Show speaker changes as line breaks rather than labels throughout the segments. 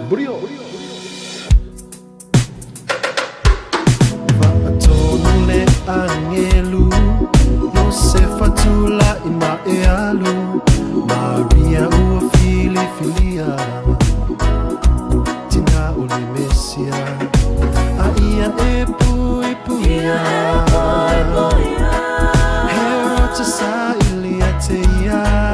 Brio.
Vatonule angelu Yosefa tula ima ealu Maria ua filia Tina uli mesia Aia ipuia Herota sa iliatea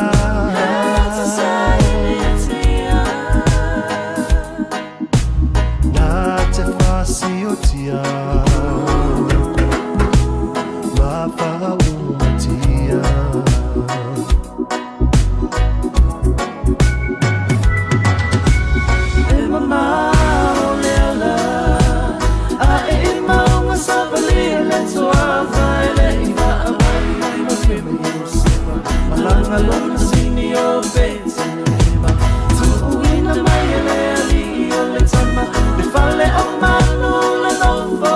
Fale a mano la nova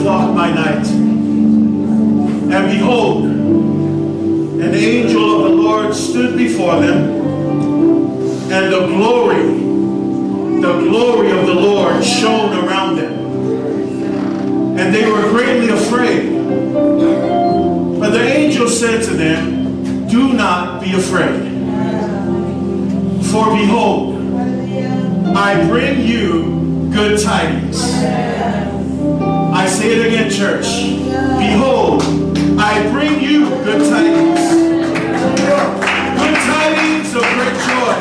flock by night. And behold, an angel of the Lord stood before them, and the glory of the Lord shone around them. And they were greatly afraid. But the angel said to them, do not be afraid. For behold, I bring you good tidings. I say it again, church. Behold, I bring you good tidings. Good tidings of great joy,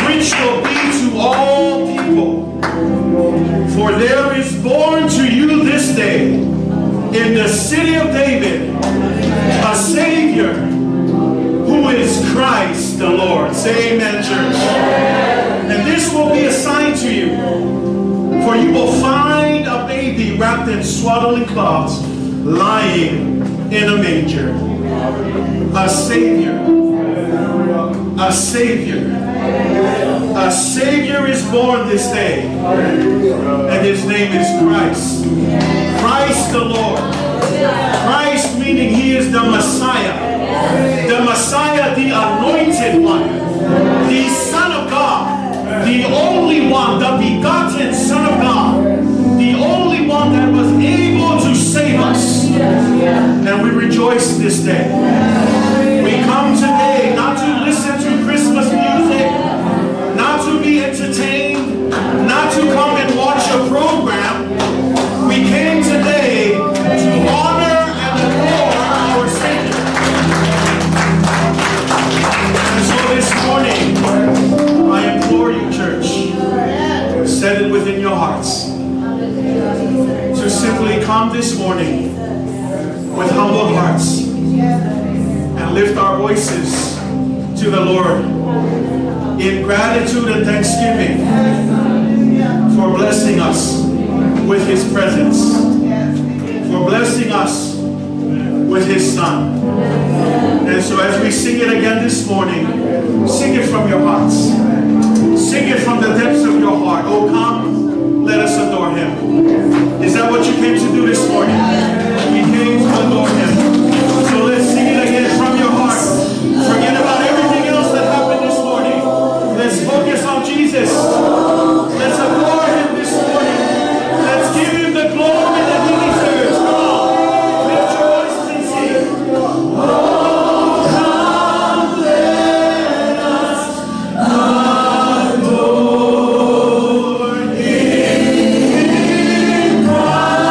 which will be to all people. For there is born to you this day in the city of David a Savior, who is Christ the Lord. Say amen, church. And this will be a sign to you. For you will find a baby wrapped in swaddling cloths, lying in a manger. A Savior. A Savior. A Savior is born this day. And his name is Christ. Christ the Lord. Christ meaning he is the Messiah. The Messiah, the anointed one. The Son of God. The only one, the begotten Son of God. The only one that was able to save us. And we rejoice this day. We come today not to listen to Christmas music, not to be entertained, not to come and watch a program. We came today to honor and adore our Savior. And so this morning, I implore you, church, set it within your hearts to simply come this morning with humble hearts and lift our voices to the Lord in gratitude and thanksgiving for blessing us with his presence, for blessing us with his Son. And so as we sing it again this morning, sing it from your hearts. Sing it from the depths of your heart. Oh, come, let us adore him. Is that what you came to do this morning? We came to adore him. So let's sing it again from your heart. Forget about everything else that happened this morning. Let's focus on Jesus. Let's adore him this morning. Let's give him the glory that he deserves. Come on. Lift your voices and sing. Oh, come, let us adore him, Christ.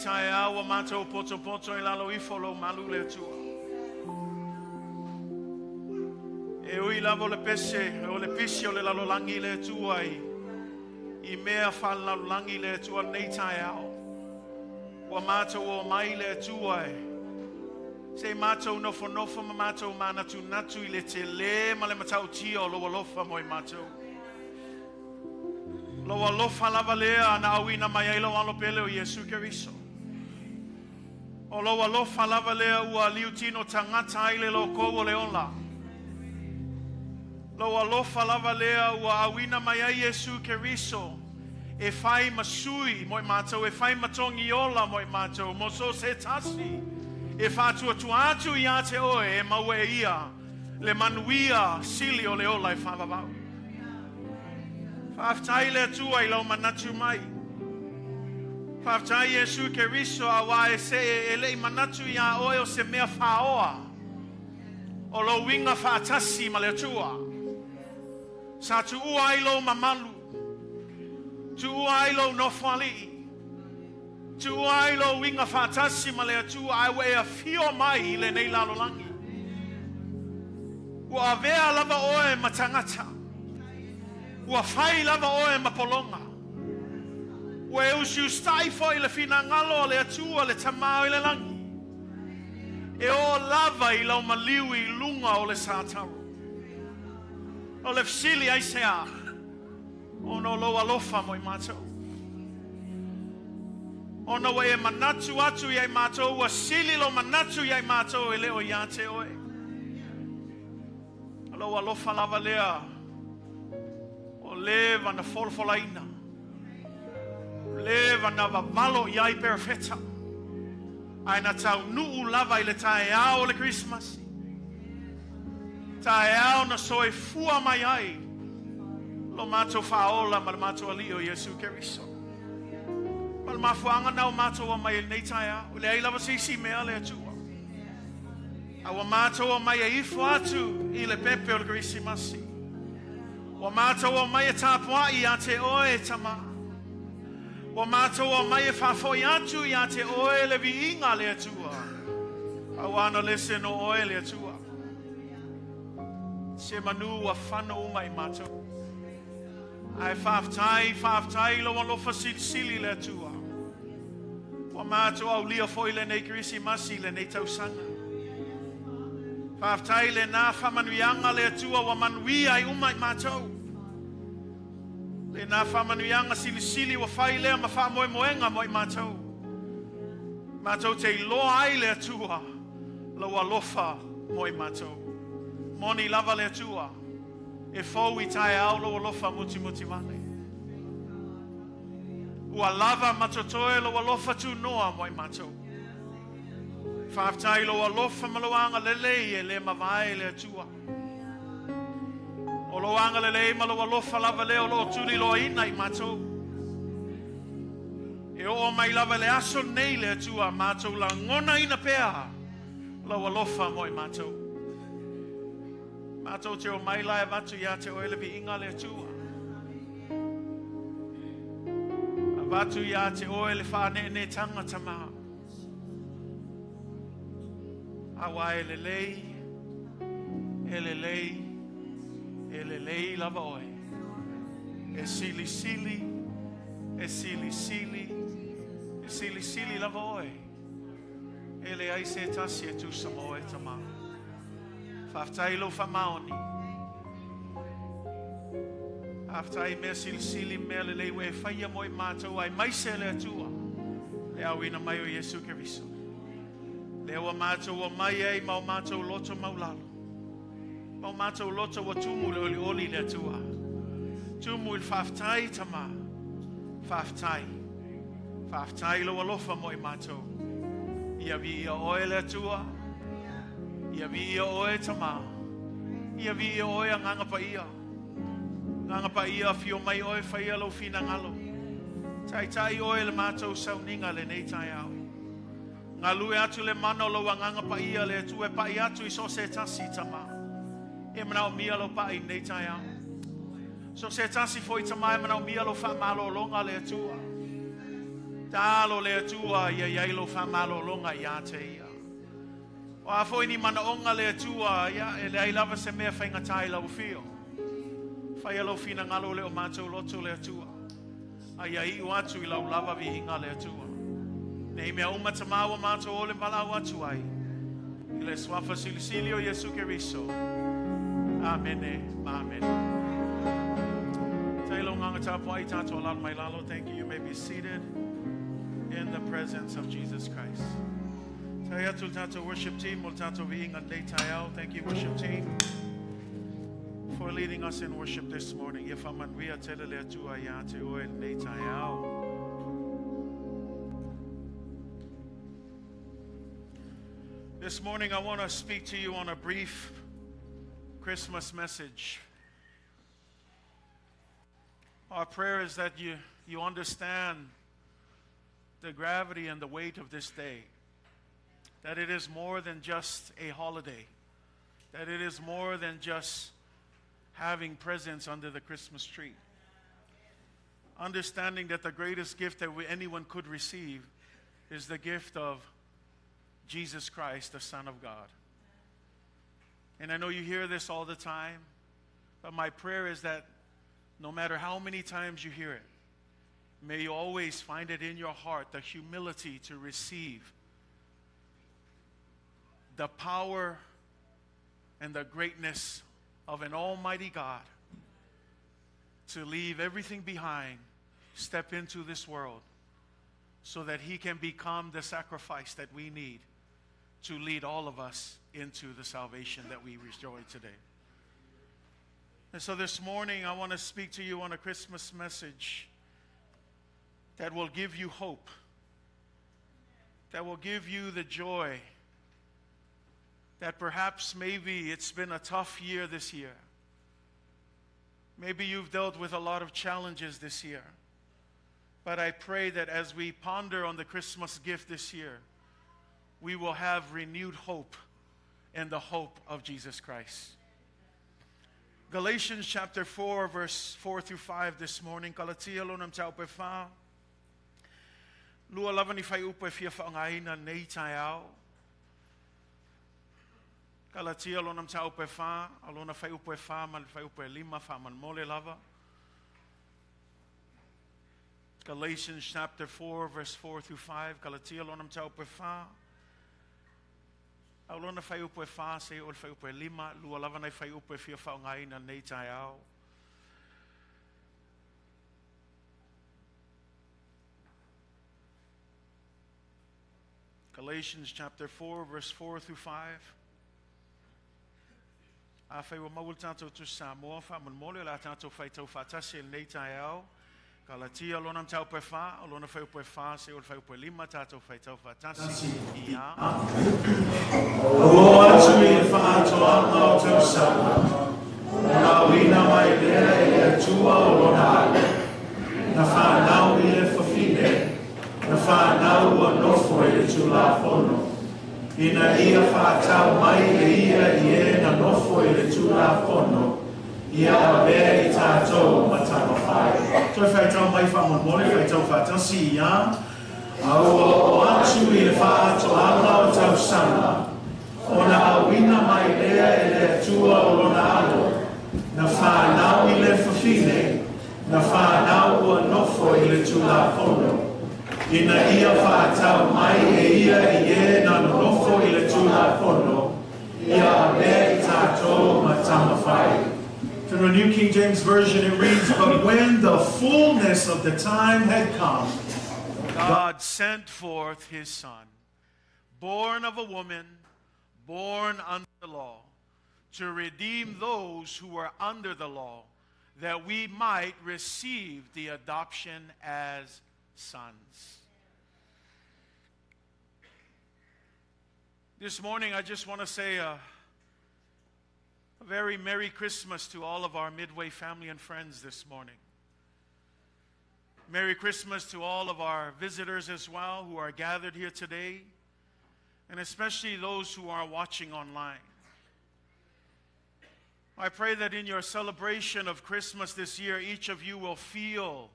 tai au wa mātou poto I lalo ifo lo malu le tua. E ui lavo le pese, o le pisi o le lalo langi le tua I mea wha lalo langi le tua nei tai au. Wa mātou o mai le tua Se mātou nofo ma mātou manatu natu I le te le ma le matau tia o loa lofa mo I mātou. Loa lofa lava lea na awina mai ailo alo pele o Yesu Keriso. O loa lofa lava lea ua liu tino tangata aile lo kowo le ola. Loa lofa lava lea ua awina mai ai Yesu Keriso. E fai masui mo I mātou, e fai matongi ola mo I mātou, mo so se tasi. E whātua tuatu I te oe e maue ia, le manuia sili o le ola I whawawau. Whaftai le tua I lau manatu mai. Whaftai Yesu Keriso a wa e se e lei manatu ia oe o se mea whaoa. O lo winga whaatasi ma le tua. Sa tu ua I lau mamalu. Tu ua I lau nofwali. Tu ua I lau winga whaatasi ma le tua ai we a fio mai I le nei lalo langi. Ua vea lava oe matangata. Ua fai lava oe mapolonga. Ua e usiu stai fo I le fina ngalo le atua le tamao I le langi. E o lava I lau maliu I lunga o le sātaro. O le fsili ai sea. O no loa lofa mo I mātou. O no e manatu atu I mātou. Ua sili lo manatu I mātou e leo ia te oe. Loa lofa lava lea. O leva na folfolaina. Leva na vavalo iai perfetta. Ai na tau nuu lava I le tae au le Christmas. Tae au na soe fua mai ai. Lo mātou whaola ma le mātou ali o Yesu Keriso. Ma le mafuanga nao mātou o mai nei tae au. Le ai lava sisi mea le atua. Awa mātou o mai e ifo atu I le pepe o le Christmasi. Wa mātou o mai e tāpuai a te oe tama. Wa mātou o mai e whafoi atu I a te oe le vi inga le atua. Awana lese no oe le atua. Se manu wa whano umai mātou. Ai whaftai lo walofa sili le atua. Wa mātou au lia foi le nei Christmasi le nei tausanga. Whaftai le nā whamanuianga le atua wa manuia I umai mātou. Le nā whamanuianga sili wa whai lea ma wha moenga mo I mātou. Mātou te loa ai le atua. Loa lofa mo I mātou. Moni lava le atua. E fau I tae au loa lofa muti vale. Ua lava matotoe loa lofa tu noa mo I mātou. Whaftai loa lofa maloanga lelei e le mawai le atua. O loanga lelei ma loa lofa lava leo loa tuli loa ina I mātou. E o mai lava le aso nei le atua mātou la ngona ina pea. Loa lofa mo I mātou. Mātou te o mai lai vatu ia te o elevi inga le atua. A vatu ia te o ele whane ne tanga tamaha. Awa elelei lava oe. E sili lava oe. Ele ai se tasi e tu samo e tama. Whaftai lo whamaoni. Whaftai mea sili mea lelei we whaia mo I mātou ai maise le atua. Le awina mai o Yesu Keriso. Le wa mātou o mai ei ma o mātou loto maulalo. Ma o mātou loto wa tumu le oli le atua. Tumu il whaftai tama. Whaftai lo alofa mo I mātou. Ia vi ia oe le atua. Ia vi ia oe tama. Ia vi ia oe a nganga pa ia. Nganga pa ia fio mai oe whaia lo fina ngalo. Tai oe le mātou sauninga le nei tai au. Ngā lue atu le mana o lo wanganga pa ia le atu e pa I atu I so se tasi tama. E mana o mia lo pa I nei tai au. So se tasi foi tama e mana o mia lo wha malo longa le atua.
Talo le atua ia yailo famalo longa ia te ia. O a foi ni mana onga le atua ia e le ai lava se mea whainga tai lau fio. Whai alo fina ngalo le o mātou loto le atua. Ai ai u atu I lau lava vi inga le atua. Nei mea umata maua mātou ole malau atu ai. I le swafa silisili o Yesu Keriso. Amene, amen. Tailo nganga tapuai tato alan mai lalo. Thank you. You may be seated in the presence of Jesus Christ. Tayatul tato worship team, mul tato viingan day tayao. Thank you, worship team, for leading us in worship this morning. Yefaman ria telele atua ya te oel day tayao. This morning I want to speak to you on a brief Christmas message. Our prayer is that you understand the gravity and the weight of this day. That it is more than just a holiday. That it is more than just having presents under the Christmas tree. Understanding that the greatest gift that anyone could receive is the gift of Jesus Christ, the Son of God. And I know you hear this all the time, but my prayer is that no matter how many times you hear it, may you always find it in your heart the humility to receive the power and the greatness of an almighty God to leave everything behind, step into this world so that He can become the sacrifice that we need to lead all of us into the salvation that we enjoy today. And so this morning I want to speak to you on a Christmas message that will give you hope, that will give you the joy that perhaps maybe it's been a tough year this year. Maybe you've dealt with a lot of challenges this year. But I pray that as we ponder on the Christmas gift this year, we will have renewed hope in the hope of Jesus Christ. Galatians chapter 4, verse 4 through 5 this morning. Kalatia lo nam tau pe wha. Lua lava ni whai upe fia whaongaina nei tai au. Kalatia lo nam tau pe wha. Alona whai upe wha man whai upe lima wha man mole lava. Galatians chapter 4, verse 4 through 5. Kalatia lo nam tau pe wha. Alona whai upe wha se o whai upe lima. Lua lava nei whai upe fia whaongaina nei tai au. Galatians chapter 4, verse 4 through 5. A whai wa maul tātou tu Samoa wha man mole la tātou whai tau whatasi nei tai au. Kalatia lonam tau pe wha, alona whai upe wha se o whai upe lima tātou whai tau whatasi ia.
O atu I whātoa ngau tau sama. Na wina mai lea I atua o lona ale. Na whanau I le whawhine. Na whanau ua nofo I le tula whono. Ina ia whātau mai ia na nofo I le tula whono. Ia a bea I tātou matama whai. Toi whai tau mai whamon mole, whai tau whatasi ia. Aua o atu I le whātoa ngau tau sama. Ona awina mai lea le atua o lona alo. Na whanau I le whawhine. Na whanau ua nofo I le tula whono. Ina ia whātau mai ia na nofo I le tula whono. Ia a mea I tātou matama whai. From the New King James Version it reads, but when the fullness of the time had come,
God sent forth His Son, born of a woman, born under the law, to redeem those who were under the law, that we might receive the adoption as sons. This morning I just want to say a very Merry Christmas to all of our Midway family and friends this morning. Merry Christmas to all of our visitors as well who are gathered here today, and especially those who are watching online. I pray that in your celebration of Christmas this year, each of you will feel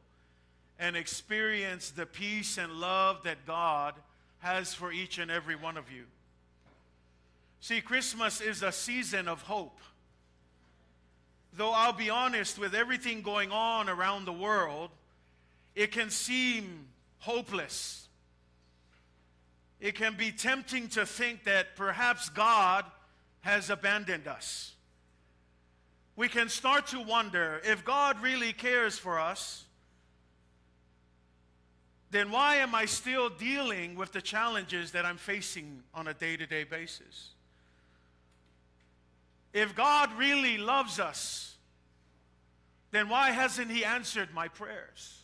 and experience the peace and love that God has for each and every one of you. See, Christmas is a season of hope. Though I'll be honest, with everything going on around the world, it can seem hopeless. It can be tempting to think that perhaps God has abandoned us. We can start to wonder, if God really cares for us, then why am I still dealing with the challenges that I'm facing on a day-to-day basis? If God really loves us, then why hasn't He answered my prayers?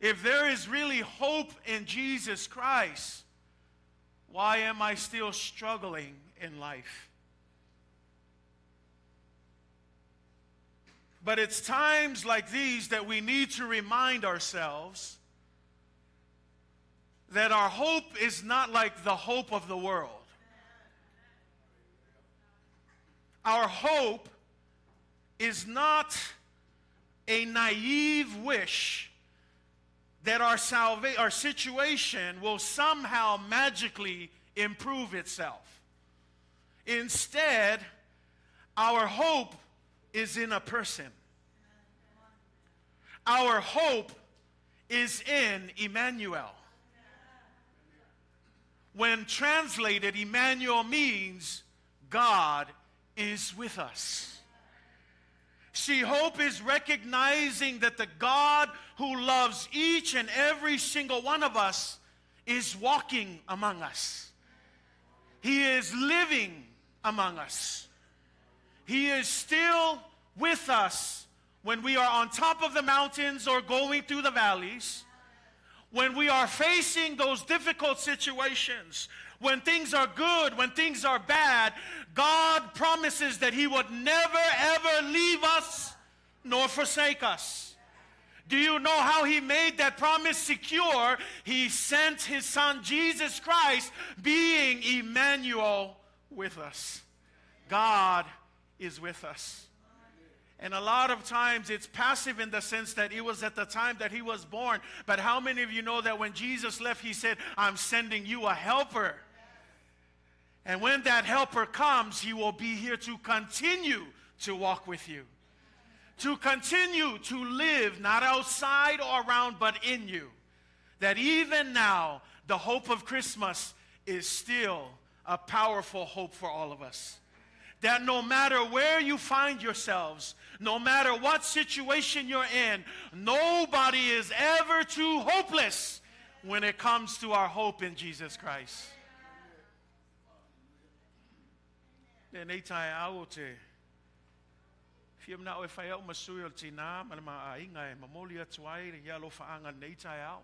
If there is really hope in Jesus Christ, why am I still struggling in life? But it's times like these that we need to remind ourselves that our hope is not like the hope of the world. Our hope is not a naive wish that our situation will somehow magically improve itself. Instead, our hope is in a person. Our hope is in Emmanuel. When translated, Emmanuel means God is with us. See, hope is recognizing that the God who loves each and every single one of us is walking among us. He is living among us. He is still with us when we are on top of the mountains or going through the valleys, when we are facing those difficult situations, when things are good, when things are bad. God promises that He would never ever leave us nor forsake us. Do you know how He made that promise secure? He sent His Son Jesus Christ, being Emmanuel with us. God is with us. And a lot of times it's passive in the sense that it was at the time that He was born. But how many of you know that when Jesus left, He said, I'm sending you a helper. And when that helper comes, He will be here to continue to walk with you. To continue to live, not outside or around, but in you. That even now, the hope of Christmas is still a powerful hope for all of us. That no matter where you find yourselves, no matter what situation you're in, nobody is ever too hopeless when it comes to our hope in Jesus Christ. Then eitai au te fiam na o fai au masui o tina malama ainga e mamoli atuai le yalo faanga neitai au.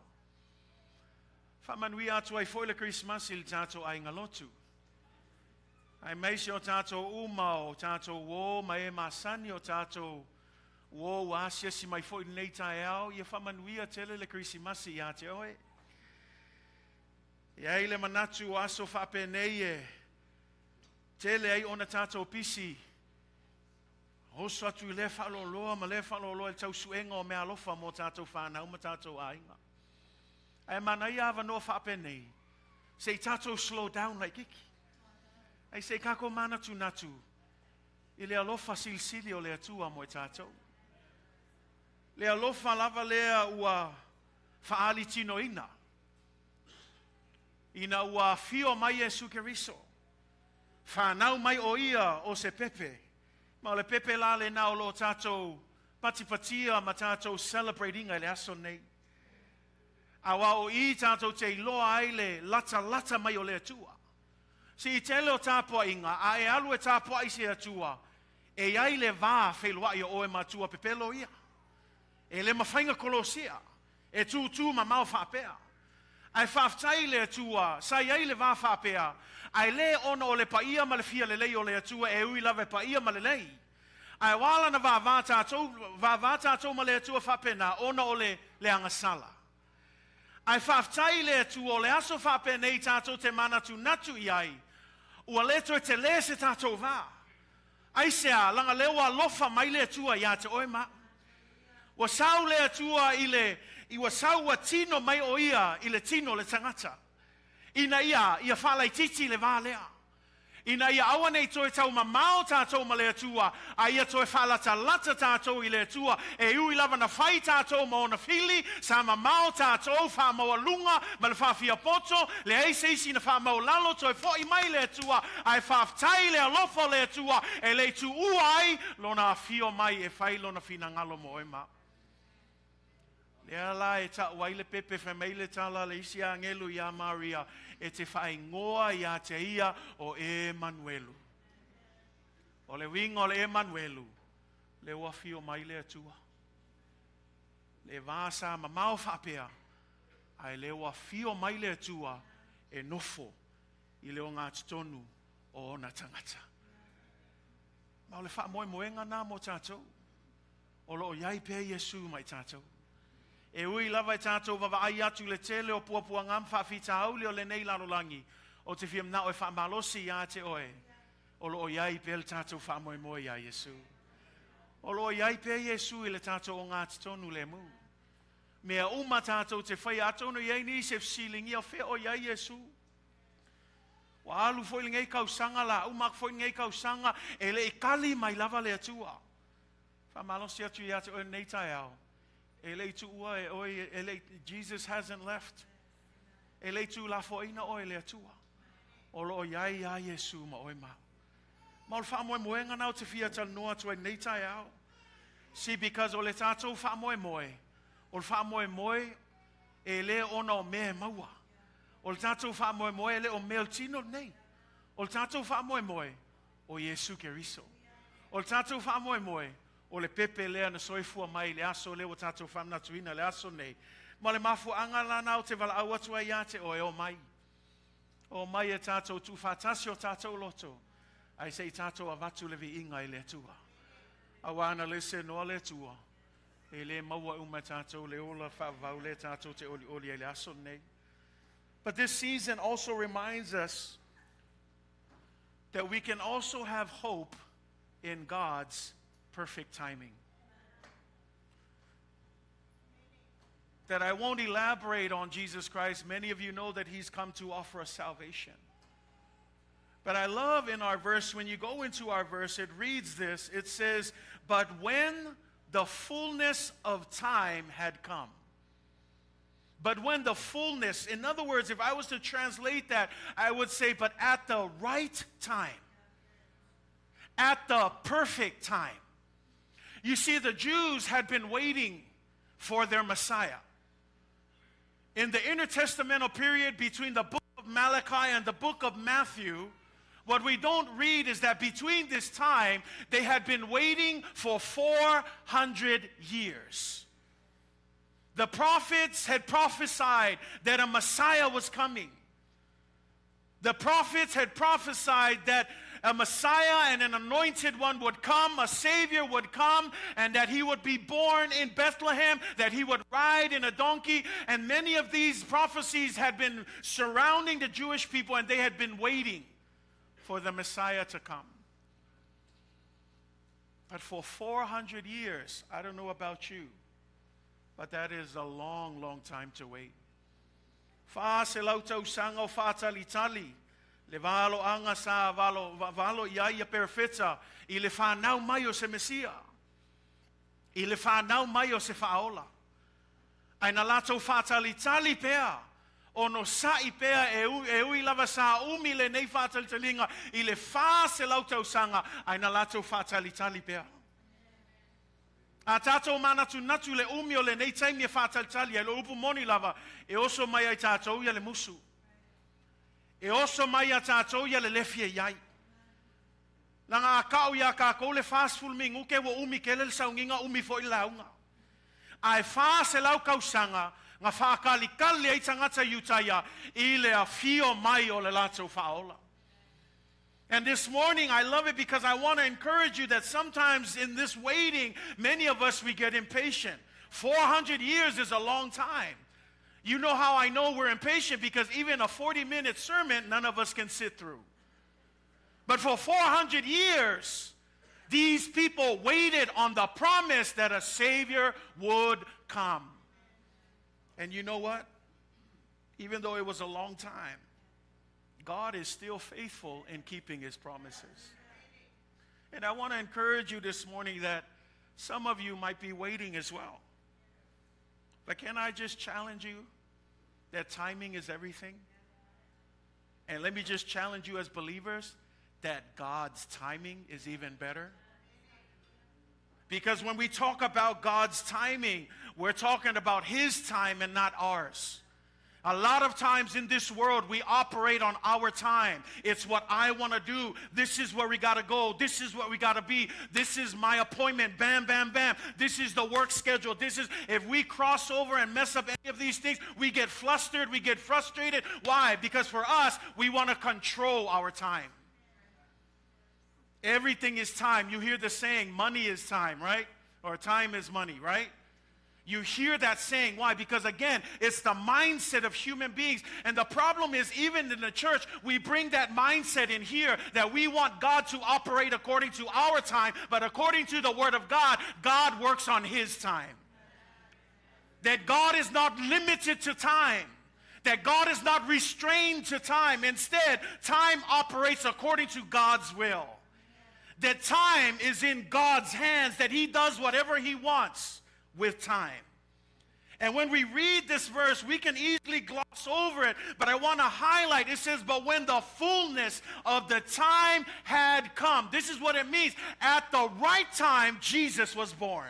Fa manui atuai foi le Christmas il tato ainga lotu. Ai meisi o tato uma o tato wo mai masani o tato wo wasia si mai foi neitai au ia fa manui atele le Christmas ia te oe. Ia ile manatu aso fa peneye. Tele ai ona tato pisi. Hoso atu le faloloa ma le faloloa tau suenga o me alofa mo tato whanau ma tato ainga. Ai mana ia ava no whapene. Say tato slow down like iki. Ai say kako mana tu natu. I le alofa silsili o le atua mo tato. Le alofa lava lea ua faali tino ina. Ina ua fio mai e sukeriso. Whanau mai o ia o se pepe. Ma le pepe la le nao lo tato patipatia ma tato celebrating ai le aso nei. Awa o I tato te loa ai le lata mai o le atua. Si I te leo tapoa inga, a e alu e tapoa I se atua. E ai le vā whelua i o e matua pepelo ia. E le mawhainga kolosia. E tū ma mau whapea. Ai whaftai le atua, sai ai le vā whapea. Ai le ona o le paia ma le fia le lei o le atua e ui lave paia ma le lei. Ai wala na vā tātou ma le atua whapena ona o le angasala. Ai whaftai le atua o le aso whapena i tātou te manatu natu I ai. Ua leto e te le se tātou vā. Ai sea langa lewa lofa mai le atua ia te oe ma. Wa sau le atua i wa sau wa tino mai o ia i le tino le tangata. Ina ia whalai titi le vālea. Ina ia awa nei toi tau mamao tātou ma le atua, a ia toi whalata lata tātou i le atua, e ui lava na whai tātou ma ona whili, sa mamao tātou wha maua lunga, ma le whawhia poto, le eise isi na wha mau lalo, toi fo i mai le atua, ai whawtai le alofo le atua, e le tu uai, lona a fio mai e whai lona fina ngalo mo e ma. Le ala e ta waile pepe whameile tala le isi a ngelu ia Maria, e te whai ngoa ia te ia o Emanuelu. O le wingo le Emanuelu, le wafi o mai le atua. Le vasa ma mau whapea, ai le wafi o mai le atua, e nofo i le o ngā tonu o ona tangata. Ma o le wha moe moenga nā mo tātou, o lo o iai pē Yesu mai tātou. E ui lava e tātou wawa ai atu le tele o puapua ngam whawhita hauli o le nei larolangi o te whiam na o e whamalosi ia te oe o lo o iai pe le tātou whamoe moe ia Yesu. O lo o iai pe Yesu i le tātou o ngā tonu le mu. Mea uma tātou te whai atonu iai ni se fsilingi o whea o iai Yesu. Wa alu foi ngei kausanga la umak foi ngei kausanga e le ikali mai lava le atua. Whamalosi atu ia te oe nei tai au. Jesus hasn't left. Ele tu la foina o ele atua. O lo iai ia Yesu ma o ma. Ma o wha moe moenga nau te fia tal noa tu e nei tai au. See, because o le tātou wha moe moe. O le wha moe moe e le ona o mea maua. O le tātou wha moe moe e le o mea tino nei. O le tātou wha moe moe o Yesu Keriso. O le tātou wha moe moe o le pepe lea na soifua mai, le aso leo tātou whamna tuina, le aso nei. Ma le mafu angala nao te wala au atua ia te o e o mai. O mai e tātou tu whātasi o tātou loto. Ai se i tātou avatu le vi inga i le atua. Awana le se noa le atua. E le maua uma tātou le ola whavau le tātou te oli oli e le aso nei. But this season also reminds us that we can also have hope in God's perfect timing. That I won't elaborate on Jesus Christ. Many of you know that he's come to offer us salvation. But I love in our verse, when you go into our verse, it reads this. It says, but when the fullness of time had come. But when the fullness, in other words, if I was to translate that, I would say, but at the right time. At the perfect time. You see, the Jews had been waiting for their Messiah. In the intertestamental period between the book of Malachi and the book of Matthew, what we don't read is that between this time, they had been waiting for 400 years. The prophets had prophesied that a Messiah was coming. The prophets had prophesied that a Messiah and an anointed one would come, a Savior would come, and that he would be born in Bethlehem, that he would ride in a donkey. And many of these prophecies had been surrounding the Jewish people, and they had been waiting for the Messiah to come. But for 400 years, I don't know about you, but that is a long, long time to wait. Fa se lautau sanga o fa tali. Le valo anga sa valo ia perfetta I le whanau mai o se Mesia. I le whanau mai o se whaola. Ai na latou whatalitali pea. Ono sai pea e ui lava sa umi le nei whatalitalinga. I le wha se lautau sanga. Ai na latou whatalitali pea. A tātou manatu natu le umi o le nei taimi e whatalitali. E lo upu moni lava. E oso mai ai tātou ia le musu. E oso mai a tātou ia le lefie iai. Langa a kau ia ka kou le fast full mingu ke wo umi ke le saunginga umi fo I launga. Ai wha se lau kausanga nga whakalikali ai tangata yutaia I le a fio mai o le latou whaola. And this morning I love it because I want to encourage you that sometimes in this waiting, many of us we get impatient. 400 years is a long time. You know how I know we're impatient because even a 40-minute sermon, none of us can sit through. But for 400 years, These people waited on the promise that a Savior would come. And you know what? Even though it was a long time, God is still faithful in keeping his promises. And I want to encourage you this morning that some of you might be waiting as well. But can I just challenge you that timing is everything? And let me just challenge you as believers that God's timing is even better. Because when we talk about God's timing, we're talking about his time and not ours. A lot of times in this world, we operate on our time. It's what I want to do. This is where we got to go. This is what we got to be. This is my appointment. Bam, bam, bam. This is the work schedule. If we cross over and mess up any of these things, we get flustered. We get frustrated. Why? Because for us, we want to control our time. Everything is time. You hear the saying, money is time, right? Or time is money, right? You hear that saying. Why? Because again, it's the mindset of human beings. And the problem is, even in the church, we bring that mindset in here that we want God to operate according to our time, but according to the Word of God, God works on his time. That God is not limited to time. That God is not restrained to time. Instead, time operates according to God's will. That time is in God's hands, that he does whatever he wants with time. And when we read this verse, we can easily gloss over it, but I want to highlight, it says, but when the fullness of the time had come. This is what it means. At the right time, Jesus was born.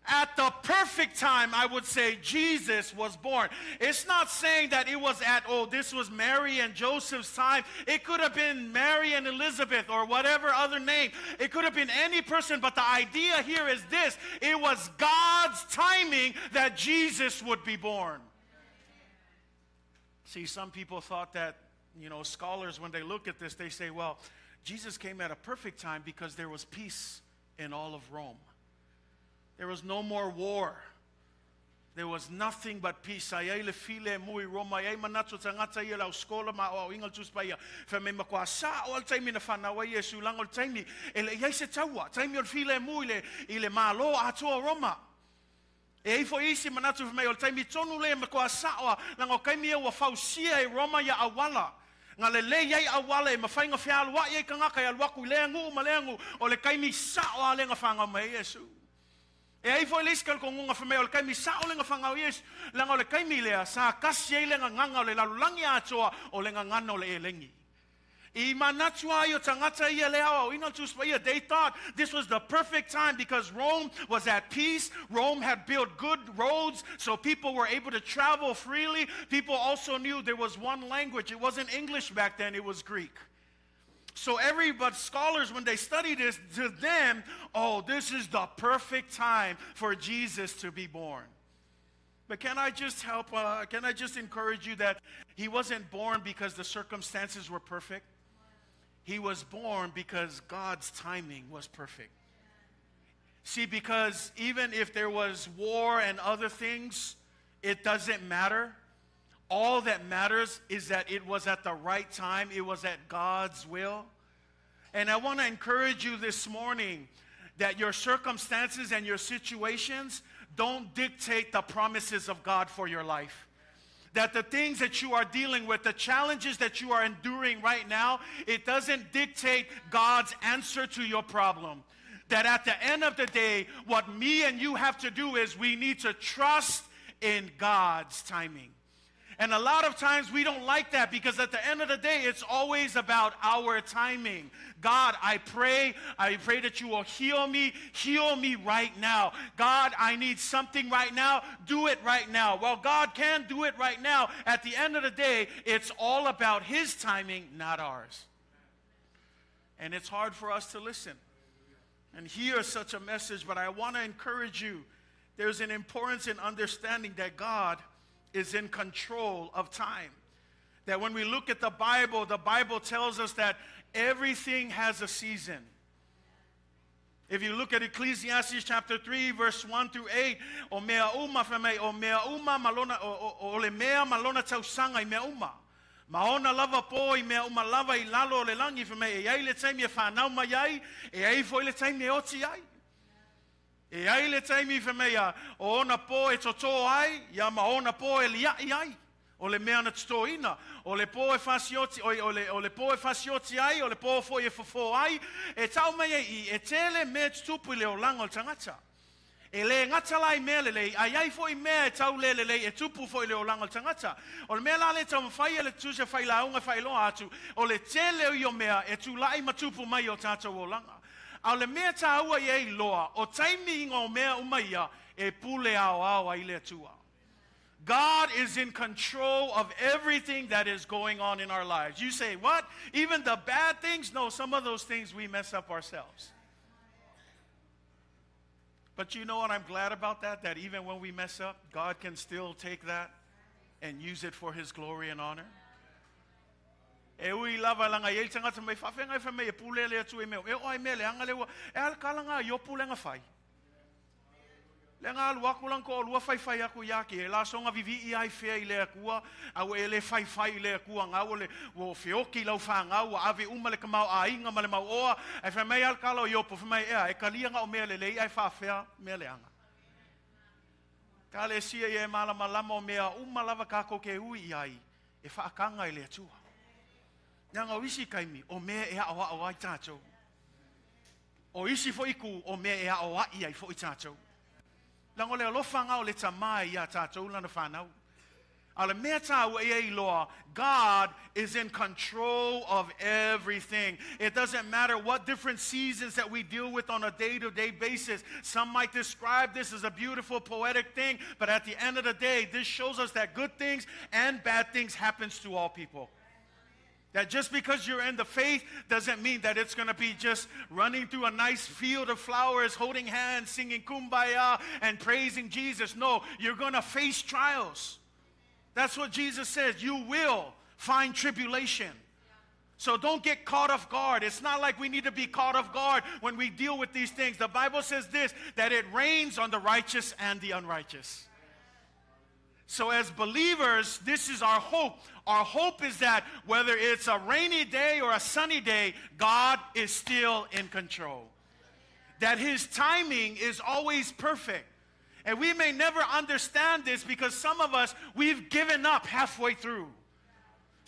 At the perfect time, I would say, Jesus was born. It's not saying that it was this was Mary and Joseph's time. It could have been Mary and Elizabeth or whatever other name. It could have been any person, but the idea here is this. It was God's timing that Jesus would be born. See, some people thought that, scholars, when they look at this, they say, well, Jesus came at a perfect time because there was peace in all of Rome. There was no more war. There was nothing but peace. There was E foi liskal ko ngunga fame ol kaimi sa olenga fanga yes langa ole kaimi le sa kasye lenga nganga ole lalulangi Atua olenga ngana ole elengi. I manatua yo tangata ia le hawa ina tuspa. They thought this was the perfect time because Rome was at peace. Rome had built good roads so people were able to travel freely. People also knew there was one language. It wasn't English back then, it was Greek. So but scholars, when they study this, to them, this is the perfect time for Jesus to be born. But can I just encourage you that he wasn't born because the circumstances were perfect? He was born because God's timing was perfect. See, because even if there was war and other things, it doesn't matter. All that matters is that it was at the right time. It was at God's will. And I want to encourage you this morning that your circumstances and your situations don't dictate the promises of God for your life. That the things that you are dealing with, the challenges that you are enduring right now, it doesn't dictate God's answer to your problem. That at the end of the day, what me and you have to do is we need to trust in God's timing. And a lot of times we don't like that because at the end of the day, it's always about our timing. God, I pray that you will heal me right now. God, I need something right now, do it right now. Well, God can do it right now. At the end of the day, it's all about his timing, not ours. And it's hard for us to listen and hear such a message, but I want to encourage you. There's an importance in understanding that God is in control of time. That when we look at the Bible tells us that everything has a season. If you look at Ecclesiastes chapter 3, verse 1 through 8, o mea uma malona tausanga I mea uma. Maona lava po I mea uma lava I lalo le langi for me. E ai le taimi e whanau mai ai. E ai foi le taimi e oti ai. E ai le taimi for me ya. O ona po e toto ai. Ya maona po e liai ai. O le mea na tstoina. O le po e fasioti. O le po e fasioti ai. O le po fo e fofo ai. E tau mai I. E tele me tupu I le o langa o tangata. E le ngata lai mea le ai foi mea e tau le e tupu foi le o langa tangata. O le mea la le tau mawhai e le tuse whai launga whai loa atu. O le tele o io mea e tu lai matupu mai o tātou o langa. A le mea tā ua i ei loa, o taimi inga o mea umaia e pule ao ao ai le atua. God is in control of everything that is going on in our lives. You say, what? Even the bad things? No, some of those things we mess up ourselves. But you know what I'm glad about that? That even when we mess up, God can still take that and use it for His glory and honor. E ui lava langa i tangata mai whawhenga I me e pule le atu e meo. E oi me le anga lewa. E al kalanga I opu lenga whai. Lenga alu aku lang ko lua whai whai aku yaki. E la songa vivi I ai whea I le akua. Au e le whai whai I le akua ngau le wo whioki lau wha ngau. Ave uma le kamau a inga ma le mau oa. E wha mei al kalo I opu. Wha mei ea. E kalianga o mea le lei ai whawhea mea le anga. Ka le sia I e malama lama o mea uma lava kako ke ui I ai. E whaakanga I le atua. Nanga o isi kaimi, o mea e awa awa I tātou. O isi fo iku, o mea e awa I ai fo I tātou. Lango le alofa ngau le tamai I a tātou lana whanau. Ale mea tāu e ei loa, God is in control of everything. It doesn't matter what different seasons that we deal with on a day-to-day basis. Some might describe this as a beautiful poetic thing, but at the end of the day, this shows us that good things and bad things happens to all people. That just because you're in the faith doesn't mean that it's going to be just running through a nice field of flowers, holding hands, singing kumbaya, and praising Jesus. No, you're going to face trials. That's what Jesus says. You will find tribulation. So don't get caught off guard. It's not like we need to be caught off guard when we deal with these things. The Bible says this, that it rains on the righteous and the unrighteous. So as believers, this is our hope. Our hope is that whether it's a rainy day or a sunny day, God is still in control. That His timing is always perfect. And we may never understand this because some of us, we've given up halfway through.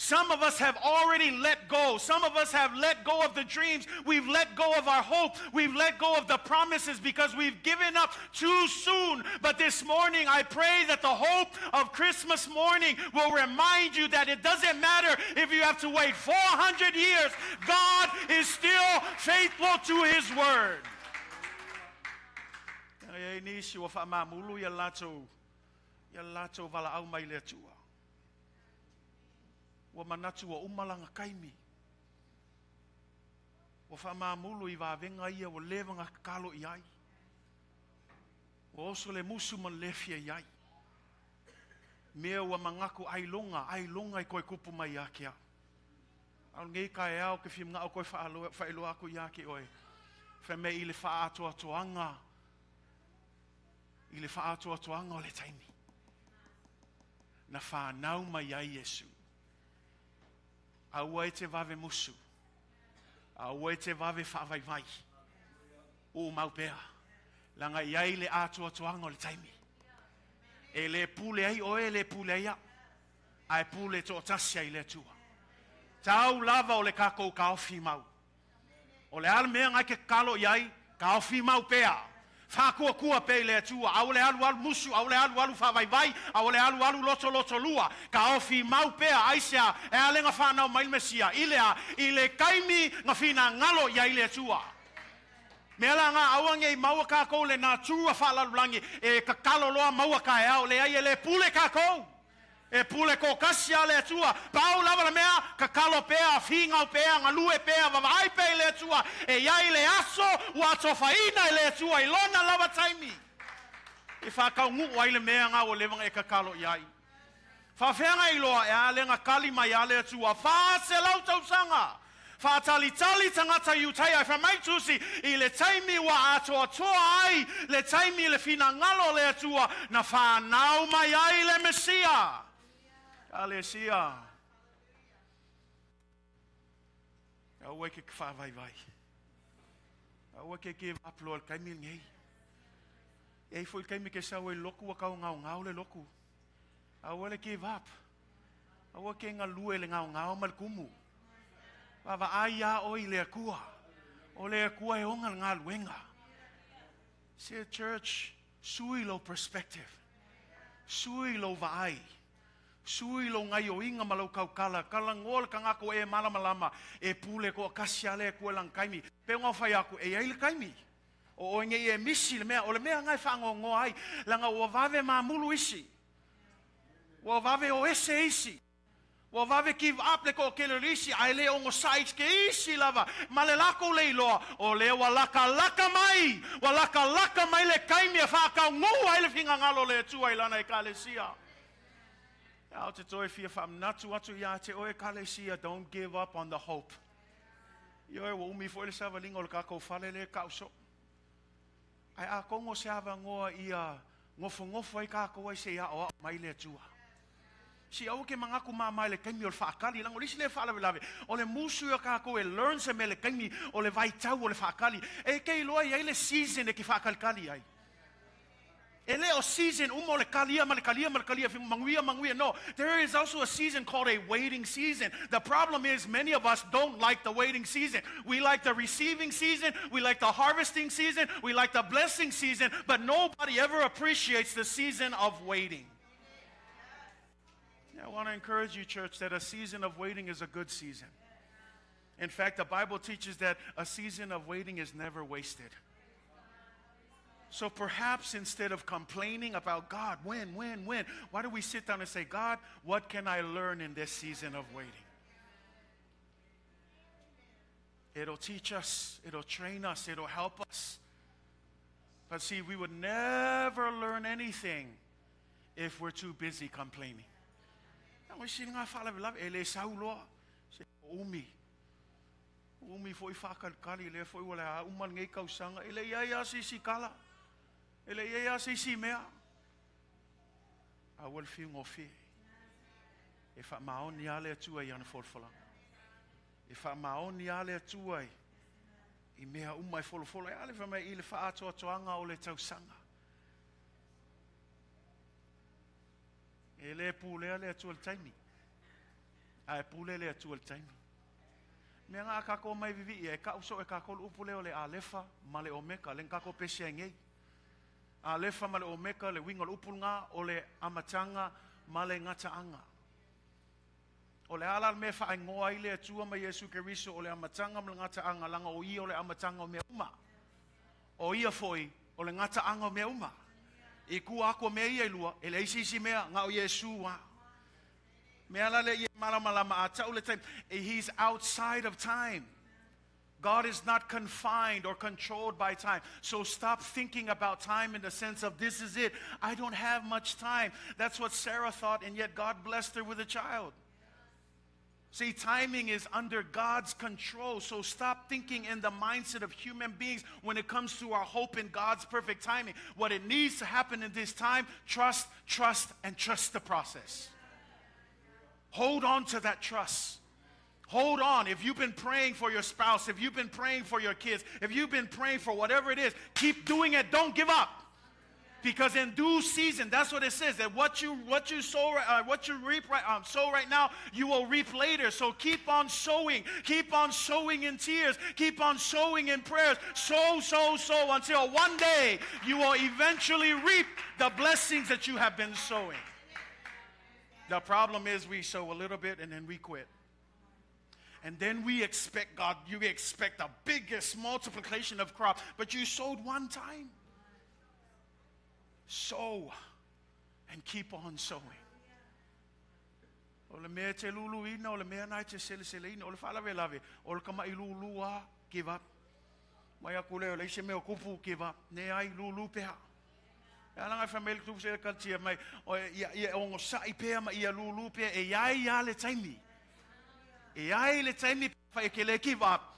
Some of us have already let go. Some of us have let go of the dreams. We've let go of our hope. We've let go of the promises because we've given up too soon. But this morning, I pray that the hope of Christmas morning will remind you that it doesn't matter if you have to wait 400 years. God is still faithful to His word. Wa manatu wa umalanga kaimi. Wa whamamulu I wawenga ia wa lewanga kalo I ai. Wa oso le musu man lefia I ai. Mea wa mangaku ai longa I koe kupu mai ake au. Au ngei kai au ke whim ngau koe whaelo aku I ake oi. Whame I le wha atoatoanga. I le wha atoatoanga o le taimi. Na whanau mai ai Yesu. Aua e te vave musu. Aua e te vave whaavaivai. O maupea. Langa iai le atoatoanga o le taimi. E le pule ai o e le pule ai a. Ai pule to tasia I le tua. Tau lava o le kako ka ofi mau. O le almea ngai ke kalo iai ka ofi mau pea. Whakua kua pe le atua, au le alu musu, au le alu whavaivai, au le alu loto lua, ka ofi mau pea aisea, e alenga whanau mailmesia, ilea, I le kaimi nga whina ngalo ia I le atua. Mea la ngā awange I maua kākou le nā tua whalarulangi, e ka kaloloa maua ka e au, le ai e le pule kākou. E pule ko kasia le atua. Pau lava la mea, ka kalo pea, whingau pea, ngalue pea, vavai pea le atua. E iai le aso, ua tofaina le atua, I lona lava taimi. E whakau ngu ai le mea ngā o levanga e ka kalo iai. Whawhenga I loa e alenga kalima I ale atua. Whase lau tausanga. Whaatalitali tangata iutai ai whamai tusi I le taimi wa atoatoa ai, le taimi le whina ngalo le atua, na whanau mai ai le Mesia. Kalatia. Aua ke whawai vai. Aua ke up lo al kaimi ngei. E foi kaimi ke sawe loku a kau ngau le loku. Aua le give up. Aua ke ngalue le ngau mal kumu. Wawa aia o I le akua. O le akua e onga ngā luenga. See, church, sui lo perspective. Sui lo vaai. Sui lo ngai o inga malau kaukala. Kala ngol ka ngako e malamalama. E pule ko kasiale ko lang kaimi. Pe ngā whai aku e ai le kaimi. O nge e misi le mea. O le mea ngai whango ngoai. Langa o vave ma mulu isi. O vave o ese isi. Wa vave give up le ko kele risi ai le ongo sites ke isi lava male lako le loa o le walaka laka mai le kaimi fa ka ngo ai le finga ngalo le tu ai lana e Kalatia. Out to toi fia fam natu atu ya te o e Kalatia, don't give up on the hope. Yo e wo mi fo le sava lingo le ka ko fale le kauso. Ai a kongo sava ngoa ia ngofo ai ka ko ai se ya o mai le tua. Si au ke mangaku mai le kaimi o le whaakali lang o lisi le whaalawe o le musu o kako e learn se me le kaimi o le vai tau o le whaakali e kei loa i le season e ki whaakalikali ai e le o season umo le kalia ma le kalia manguia no, there is also a season called a waiting season. The problem is many of us don't like the waiting season. We like the receiving season, we like the harvesting season, we like the blessing season, but nobody ever appreciates the season of waiting. I want to encourage you, church, that a season of waiting is a good season. In fact, the Bible teaches that a season of waiting is never wasted. So perhaps instead of complaining about God, when, why don't we sit down and say, God, what can I learn in this season of waiting? It'll teach us, it'll train us, it'll help us. But see, we would never learn anything if we're too busy complaining. We see nga fala love ele saulo se umi foi whakalikali le foi wala uman ngai kausanga ele ia si kala ele ia si mea a wel fi ngofi e fa maoni ale tua ia na folfola e fa maoni ale tua I mea umai folfola ale fa mai ile fa atoanga o le tausanga ele pule le atu Taimi. Ai pule le atu Taimi. Me nga ka ko mai vivi e ka uso e ka ko upule o le alefa ma le omeka le ka ko pesi ngei. Alefa ma le omeka le winga upulnga o le amatanga ma le ngataanga. O le ala me fa ngoa ile atu ma Yesu Keriso o le amatanga ma le ngataanga langa o I o le amatanga me uma. O ia foi o le ngataanga me uma. E ku ako me ia lua e le isi mea nga o Yesu wa me ala le malama ata o le time he's outside of time. God is not confined or controlled by time. So stop thinking about time in the sense of this is it, I don't have much time. That's what Sarah thought, and yet God blessed her with a child. See, timing is under God's control. So stop thinking in the mindset of human beings when it comes to our hope in God's perfect timing. What it needs to happen in this time, trust, and trust the process. Hold on to that trust. Hold on. If you've been praying for your spouse, if you've been praying for your kids, if you've been praying for whatever it is, keep doing it. Don't give up. Because in due season, that's what it says. That what you sow, what you sow right now, you will reap later. So keep on sowing in tears, keep on sowing in prayers. Sow until one day you will eventually reap the blessings that you have been sowing. The problem is we sow a little bit and then we quit. And then we expect God. You expect the biggest multiplication of crop, but you sowed one time. Sow and keep on sowing. O le mea te lulu ina, o le mea nai te sele ina, o le whalawe lawe, o le kama I lulua, give up. Mai aku leo, le ise mea kupu, give up. Ne ai lulu peha. E alanga whamele tupu se Kalatia mai, o ia ongo sai peha ma ia lulu peha, e ia le Taimi. E ai le Taimi pa e ke le give up,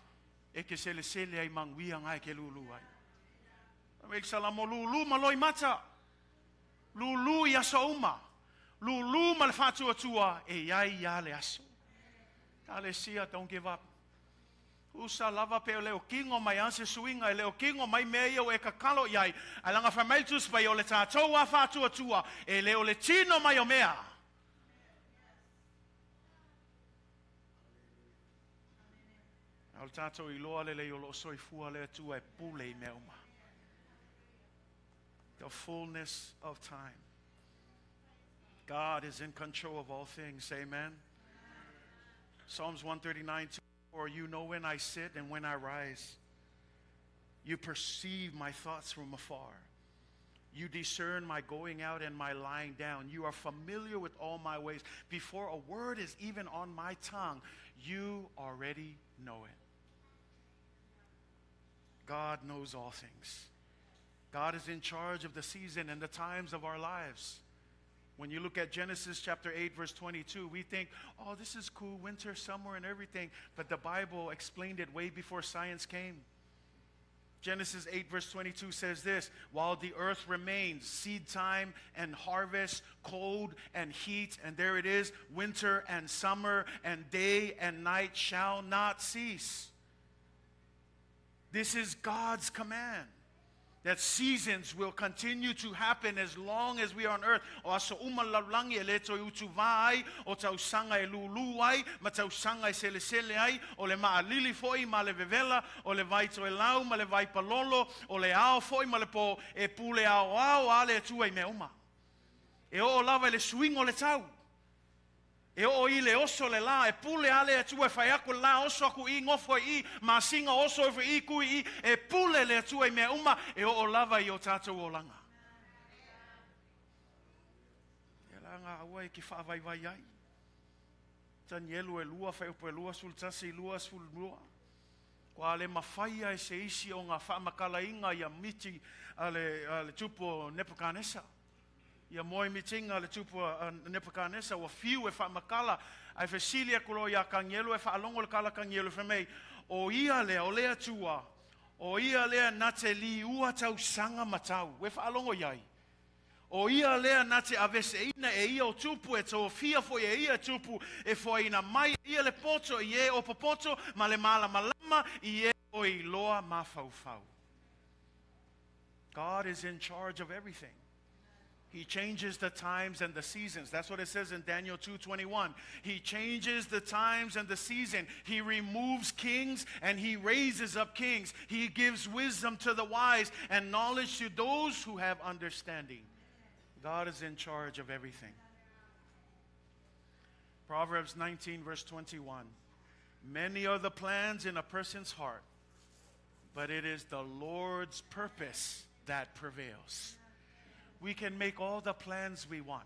e ke sele ai manguia ngai ke lulu ai. Mai salamo lulu maloi mata. Lulu ia sauma. Lulu mal fatu atua e ia le aso. Kalatia, don't give up. Usa lava pe o leo kingo mai anse suinga e leo kingo mai mea o e kakalo iai. Alanga whamaitus pai o le tātou a whātua tua e leo le tino mai o mea. Al tātou I loa le leo lo soifua le tua e pule I mea uma. The fullness of time. God is in control of all things. Amen. Psalms 139:2. For you know when I sit and when I rise. You perceive my thoughts from afar. You discern my going out and my lying down. You are familiar with all my ways. Before a word is even on my tongue, you already know it. God knows all things. God is in charge of the season and the times of our lives. When you look at Genesis chapter 8, verse 22, we think, oh, this is cool, winter, summer, and everything. But the Bible explained it way before science came. Genesis 8, verse 22 says this, while the earth remains, seed time and harvest, cold and heat, and there it is, winter and summer, and day and night shall not cease. This is God's command. That seasons will continue to happen as long as we are on earth. O aso umalalangi e leto I utuvai, o tausanga e luluai, ma tausanga e sele ai, o le maalili foi, ma le vevela, o le vaito e lau, ma le vai palolo, o le ao foi, ma le po e pule ao ao, ale e tua I me uma. E o lava le swing o le tau. E o I le oso le la, e pule ale e tua e whai aku la oso aku I ngofo I, ma singa oso e I kui I, e pule le tua I mea uma, e o lava I o tātou o langa. E langa awa e ki whaavai vai ai. Tani elu e lua, whai upo e lua, sul tasi lua, sul lua. Kwa le mawhaia e se isi o ngā whaamakala inga I a miti ale tupo Nebuchadnezzar. Ia moi mitinga le tupu Nebuchadnezzar wa fiu e whaamakala ai whesilia kulo ia kangielu e whaalongo le kala kangielu whamei o ia lea o lea tua o ia lea nate li ua tau sanga matau we whaalongo iai o ia lea nate avese ina e ia o tupu e tō fia fo e ia tupu e fo ina mai ia le poto I e o popoto ma le mala malama I e o I loa mawhauwhau. God is in charge of everything. He changes the times and the seasons. That's what it says in Daniel 2:21. He changes the times and the season. He removes kings and he raises up kings. He gives wisdom to the wise and knowledge to those who have understanding. God is in charge of everything. Proverbs 19 verse 21. Many are the plans in a person's heart, but it is the Lord's purpose that prevails. We can make all the plans we want,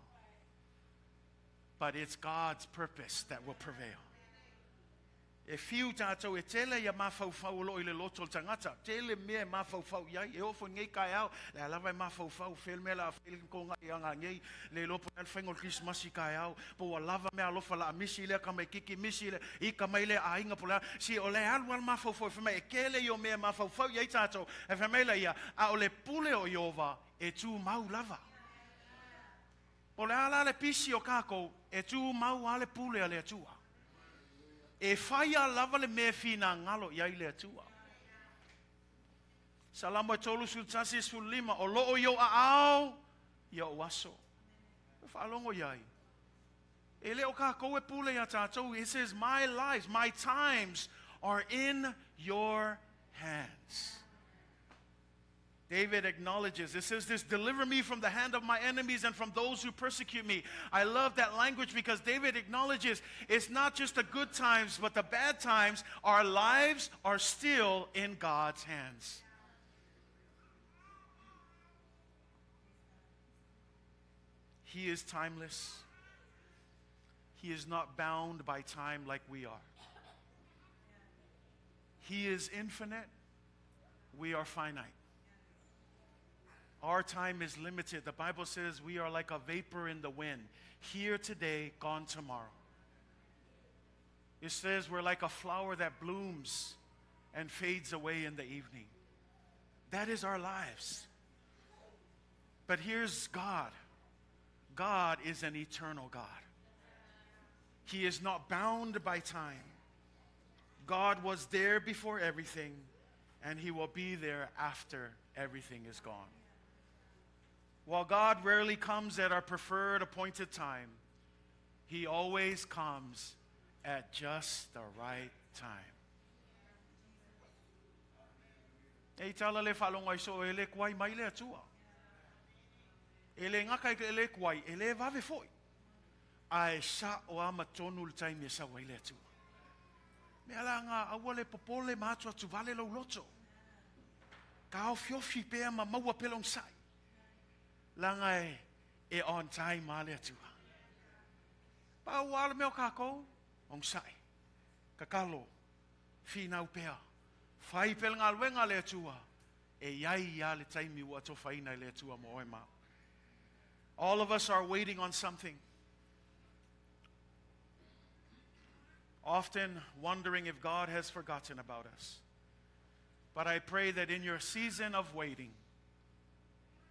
but it's God's purpose that will prevail. E fiu tātou e tele ia mawhauwhau lo I le loto o tangata. Tele mea mawhauwhau iai. E ofo ngei kai au. Le alawa mawhauwhau. Whil mea la whil ko ngai anga ngei. Le lopo nal whaingol Christmasi kai au. Po a lava mea lofa la misi le ka mai kiki misi le. I ka mai le a inga pola. Si o le alu al mawhauwhau. Whamai e kele I o mea mawhauwhau iai tātou. E whamai la ia. A o le pule o Iova e tū mau lava. O le ala le pisi o kākou e tū mau ale pule a le atua. E whaia lava le mea whina ngalo iai le atua. Salamo e tolu sul tasi sul lima. O loo yo a au, ia o aso. E whaalongo iai. E leo kākou e pule ia tātou. It says, my lives, my times are in your hands. David acknowledges, it says this, deliver me from the hand of my enemies and from those who persecute me. I love that language because David acknowledges it's not just the good times, but the bad times. Our lives are still in God's hands. He is timeless. He is not bound by time like we are. He is infinite. We are finite. Our time is limited. The Bible says we are like a vapor in the wind. Here today, gone tomorrow. It says we're like a flower that blooms and fades away in the evening. That is our lives. But here's God. God is an eternal God. He is not bound by time. God was there before everything, and he will be there after everything is gone. While God rarely comes at our preferred appointed time, he always comes at just the right time. E tala le whalonga so e le kwai mai le atua. E le ngaka e le kwai, e le vave foi. Ai sa o ama tonu le taimi e sa wai le atua. Me ala ngā aua le popole mātua tu vale lau loto. Ka au fiofi pēa ma maua pelong sai. Langa e on time ma le atua. Pa wala meo kako, ong sai. Kakalo, finau pēa. Fai pel ngā luenga le atua. E iai ia le taimi ua to faina le atua mo oe mau. All of us are waiting on something. Often wondering if God has forgotten about us. But I pray that in your season of waiting,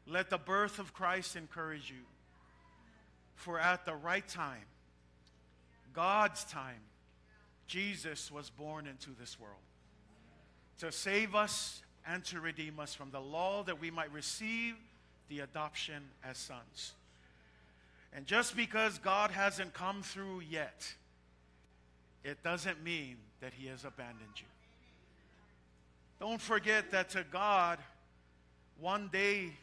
let the birth of Christ encourage you. For at the right time, God's time, Jesus was born into this world to save us and to redeem us from the law, that we might receive the adoption as sons. And just because God hasn't come through yet, it doesn't mean that he has abandoned you. Don't forget that to God, one day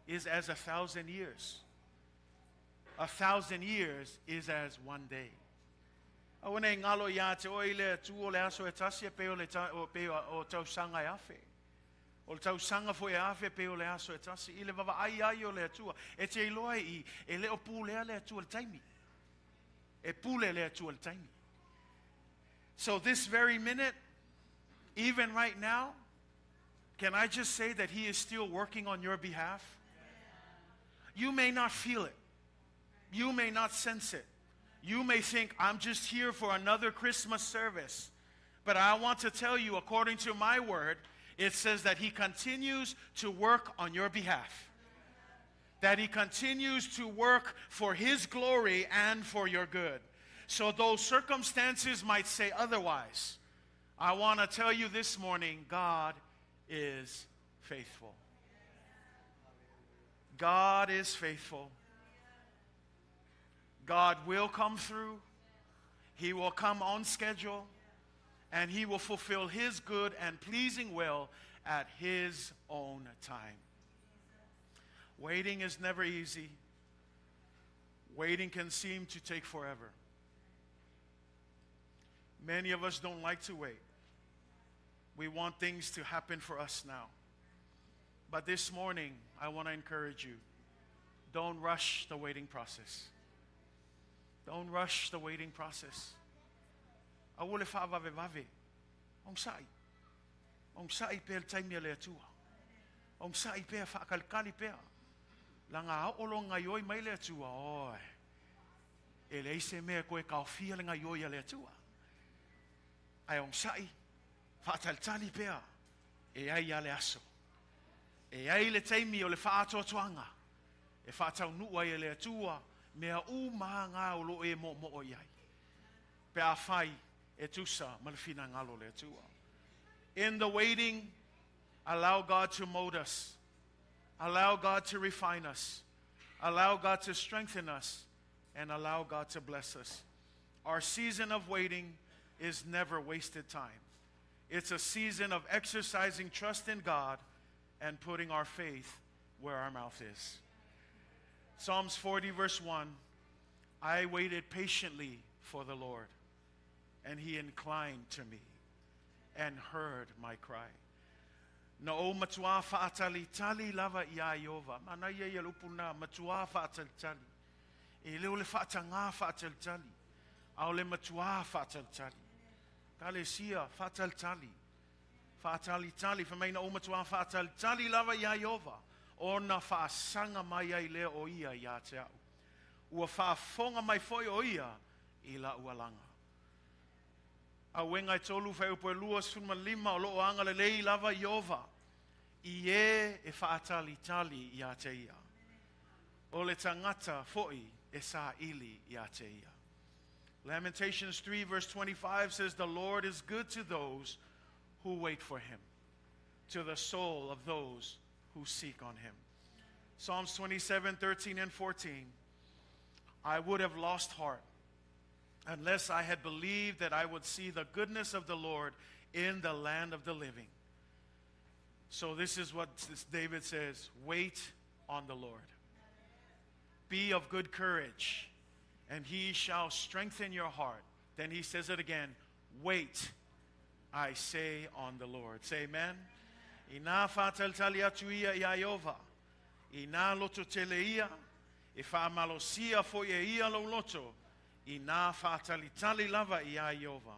is as 1,000 years. 1,000 years is as one day. Awane ngalo ya te oile tu ole aso e tasi pe ole o tau sanga afe. O tau sanga fo e afe pe ole aso e tasi ile vava ai ole atua. E te iloa I e leo pule le atua le taimi. E pule le atua le taimi. So this very minute, even right now, can I just say that he is still working on your behalf? You may not feel it. You may not sense it. You may think, I'm just here for another Christmas service. But I want to tell you, according to my word, it says that he continues to work on your behalf. That he continues to work for his glory and for your good. So though circumstances might say otherwise, I want to tell you this morning, God is faithful. God is faithful. God will come through. He will come on schedule. And he will fulfill his good and pleasing will at his own time. Waiting is never easy. Waiting can seem to take forever. Many of us don't like to wait. We want things to happen for us now. But this morning, I want to encourage you. Don't rush the waiting process. Don't rush the waiting process. Awole fa vave vave. Ong sai. Ong sai pe taimi le atua. Ong sai pe fa kalkali pe. Langa olo ngayoi mai le atua. Oi. Ele se me ko e ka fia le ngayoi le atua. Ai ong sai. Fa taltali pe. E ai ale aso. E ai le taimi o le fa atoatoanga. E fa tau nua e le atua. Mea maha ngā olo e mo o iai. Pe a whai e tusa malfina ngalo le atua. In the waiting, allow God to mold us. Allow God to refine us. Allow God to strengthen us. And allow God to bless us. Our season of waiting is never wasted time. It's a season of exercising trust in God and putting our faith where our mouth is. Psalms 40 verse 1, I waited patiently for the Lord, and he inclined to me and heard my cry. Na o matua faatali tali lava ia Iova. Mana ia ia lupuna matua faatali tali. E leo le faatanga faatali tali. Au le matua faatali tali. Kale sia faatali tali. Faatali tali. Famaina o matua faatali tali lava ia Iova. Ona faasanga mai ai leo o ia ia te au. Ua faafonga mai foi o ia I la ualanga. A wenga I tolu fai upo lua sunma lima o loo anga le lei lava Iova. I e faatali tali ia te ia. O le tangata foi e sa ili ia te ia. Lamentations 3 verse 25 says, the Lord is good to those who wait for him, to the soul of those who seek on him. Psalms 27, 13 and 14. I would have lost heart unless I had believed that I would see the goodness of the Lord in the land of the living. So this is what David says, wait on the Lord. Be of good courage, and he shall strengthen your heart. Then he says it again, wait, I say, on the Lord. Say amen. Ina fatal taliatuia iayova. Ina loto teleia. Ifa malosia foyeia lo loto. Ina fatalitali lava iayova.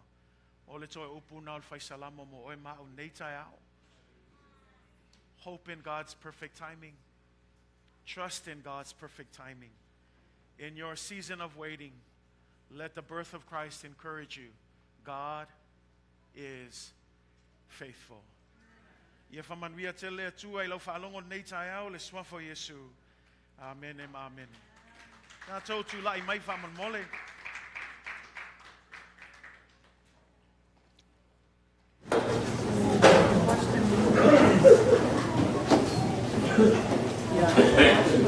Ole toi upunal faisalamo mo oi ma unetaiao. Hope in God's perfect timing. Trust in God's perfect timing. In your season of waiting, let the birth of Christ encourage you. God is faithful. Amen. Amen.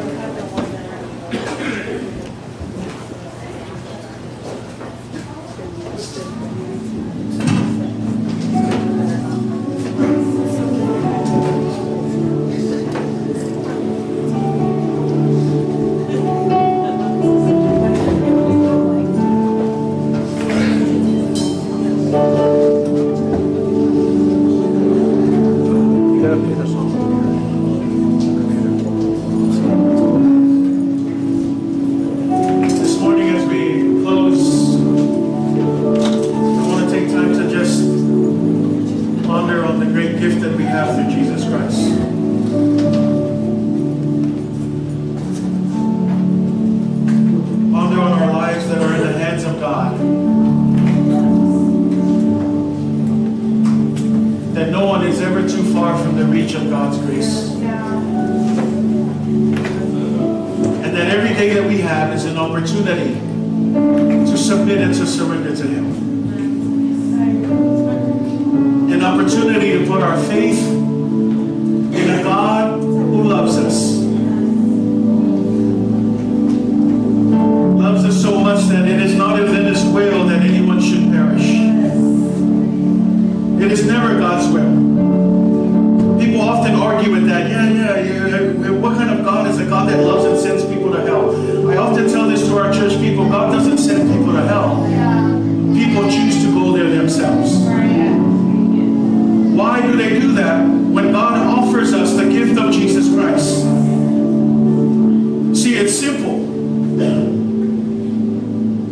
Opportunity to submit and to surrender to him. An opportunity to put our faith in a God who loves us. Loves us so much that it is not in his will that anyone should perish. It is never God's will. People often argue with that. Yeah. What kind of God is a God that loves and sends people to hell? I often tell this to our church people. God doesn't send people to hell. People choose to go there themselves. Why do they do that? When God offers us the gift of Jesus Christ. See, it's simple.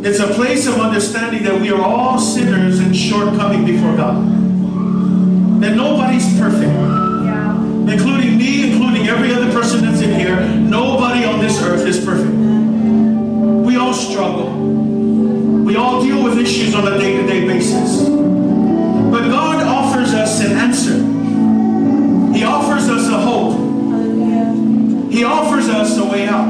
It's a place of understanding that we are all sinners and shortcoming before God. That nobody's perfect. Including me, including every other person that's in here. Nobody on this earth is perfect. We all struggle. We all deal with issues on a day-to-day basis. But God offers us an answer. He offers us a hope. He offers us a way out.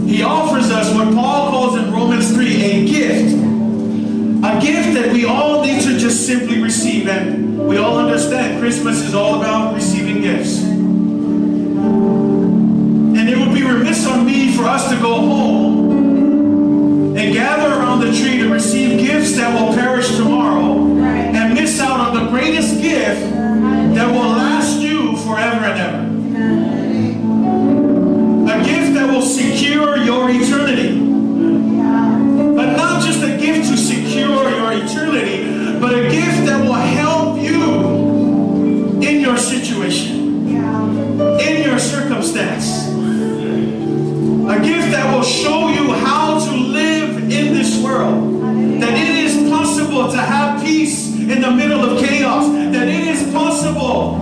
He offers us what Paul calls in Romans 3 a gift. A gift that we all need to just simply receive. And we all understand Christmas is all about receiving gifts. And it would be remiss on me for us to go home and gather around the tree to receive gifts that will perish tomorrow and miss out on the greatest gift that will last you forever and ever. A gift that will secure your eternity. But not just a gift to secure your eternity, but a gift that will help you in your situation, in your circumstance. A gift that will show you how to live in this world. That it is possible to have peace in the middle of chaos. That it is possible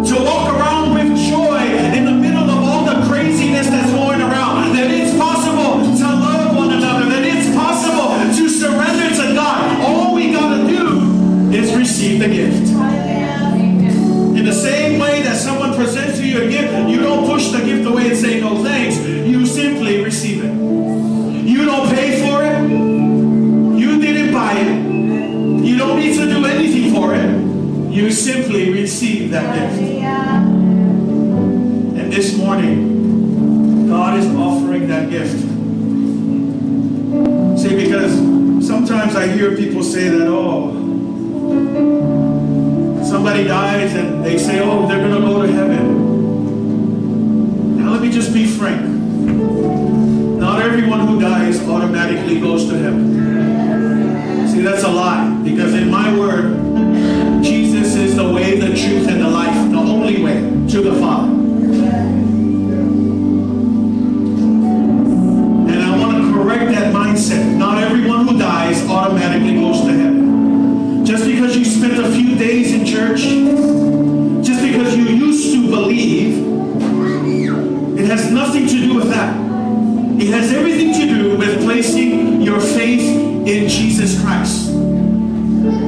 to walk around with joy in the middle of all the craziness that's going around. That it's possible to love one another. That it's possible to surrender to God. All we gotta do is receive the gift. In the same way that someone presents you a gift, you don't push the gift away and say no thanks. You simply receive it. You don't pay for it.
you simply receive that gift. And this morning, God is offering that gift. See, because sometimes I hear people say that, oh, somebody dies and they say, oh, they're going to go to heaven. Now let me just be frank. Not everyone who dies automatically goes to heaven. See, that's a lie. Because in my word, Jesus is the way, the truth, and the life. The only way to the Father. And I want to correct that mindset. Not everyone who dies automatically goes to heaven. Just because you spent a few days in church, just because you used to believe, it has nothing to do with that. It has everything to do with placing your faith in Jesus Christ.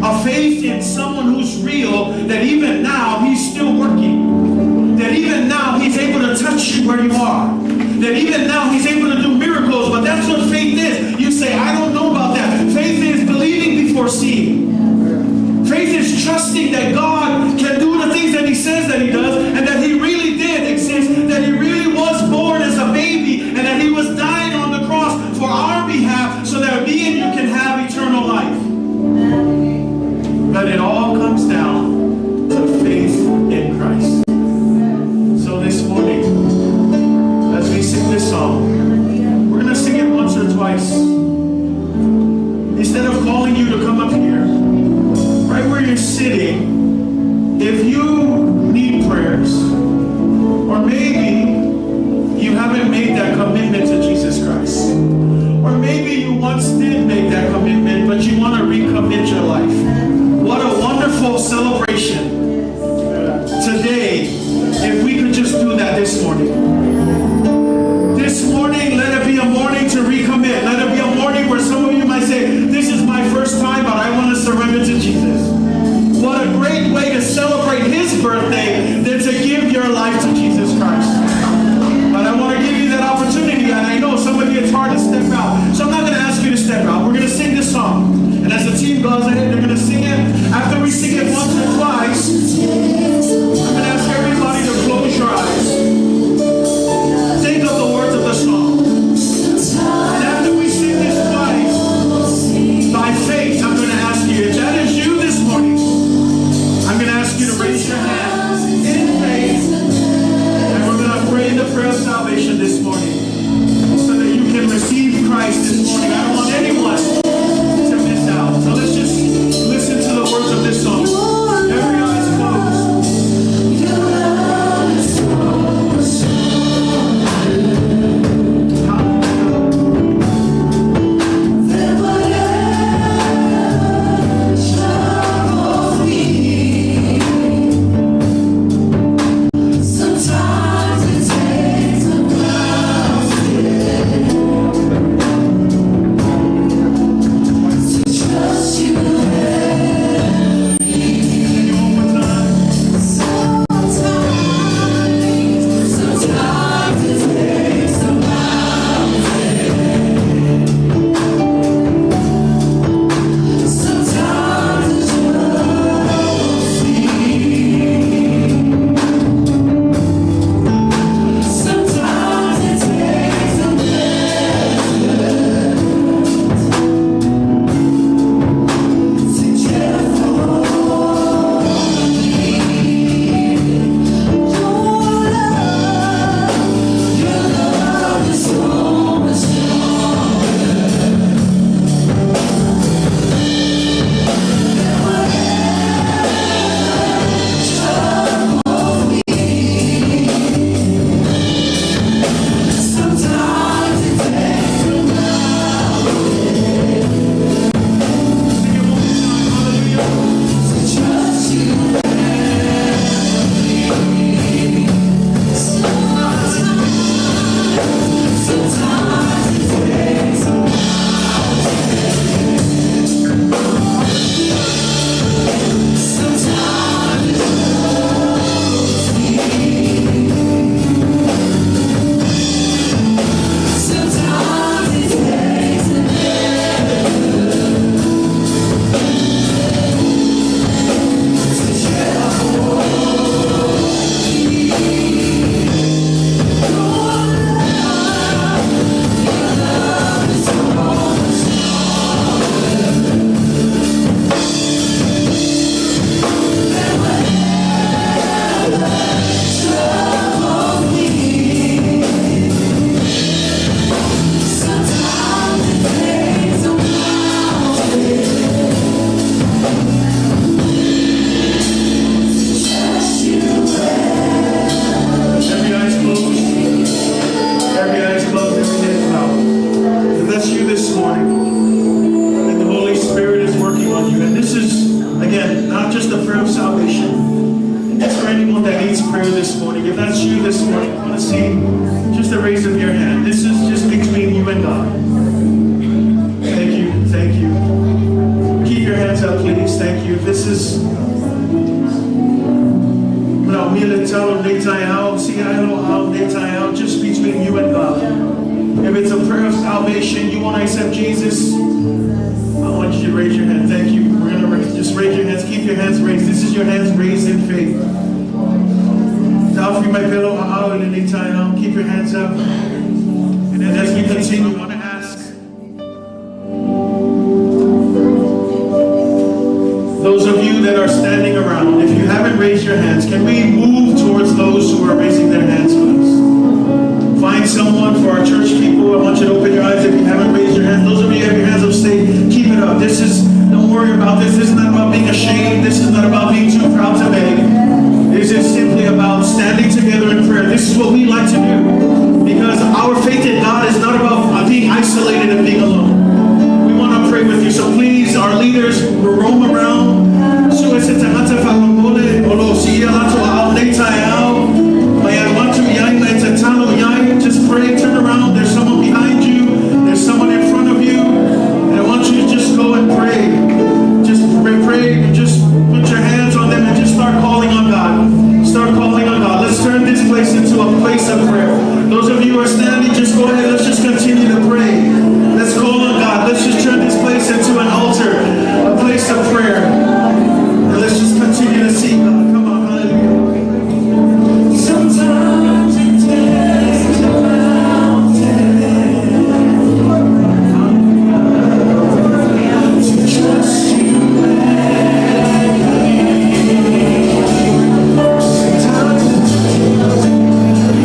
A faith in someone who's real, that even now he's still working. That even now he's able to touch you where you are. That even now he's able to do miracles. But that's what faith is. You say, I don't know about that. Faith is believing before seeing. Faith is trusting that God can do the things that he says that he does, and that he really did exist, that he really was born as a baby, and that he was dying on the cross for our behalf so that me and you can have eternal life. But it all comes down to faith in Christ. So this morning, as we sing this song, we're going to sing it once or twice. Instead of calling you to come up here, right where you're sitting, if you need prayers, or maybe you haven't made that commitment to Jesus Christ, or maybe you once did make that commitment, but you want to recommit your life. What a wonderful celebration today if we could just do that this morning. This morning, let it be a morning to recommit. Let it be a morning where some of you might say, this is my first time, but I want to surrender to Jesus. What a great way to celebrate his birthday than to give your life to Jesus Christ. But I want to give you that opportunity, and I know some of you it's hard to step out. So I'm not going to ask you to step out. We're going to sing this song. And as the team goes ahead, they're going to sing it. After we sing it once or twice, just a prayer of salvation. It's for anyone that needs prayer this morning. If that's you this morning, I want to see just a raise of your hand. This is just between you and God. Thank you. Thank you. Keep your hands up, please. Thank you. This is just between you and God. If it's a prayer of salvation, you want to accept Jesus, I want you to raise your hand. Thank you. We're going to just raise your hands. Keep your hands raised. This is your hands raised in faith. Keep your hands up. And as we continue, I want to ask those of you that are standing around, if you haven't raised your hands, can we move towards those who are raising their hands, please? Find someone for our church people. I want you to open your eyes if you haven't raised your hands. Those of you who have your hands up, stay, keep it up. Don't worry about this. This is not about being ashamed. This is not about being too proud to beg. This is simply about standing together in prayer. This is what we like to do. Because our faith in God is not about being isolated and being alone. We want to pray with you. So please, our leaders will roam around. Just pray, turn around. There's someone behind you. There's someone in front of you. And I want you to just go and pray. Just pray. Just put your hands on them and just start calling on God. Start calling on God. Let's turn this place into a place of prayer. Those of you who are standing, just go ahead. Let's just continue to pray. Let's call on God. Let's just turn this place into an altar, a place of prayer. And let's just continue to see God. Come on, hallelujah. Sometimes it takes a mountain to trust you.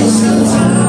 Sometimes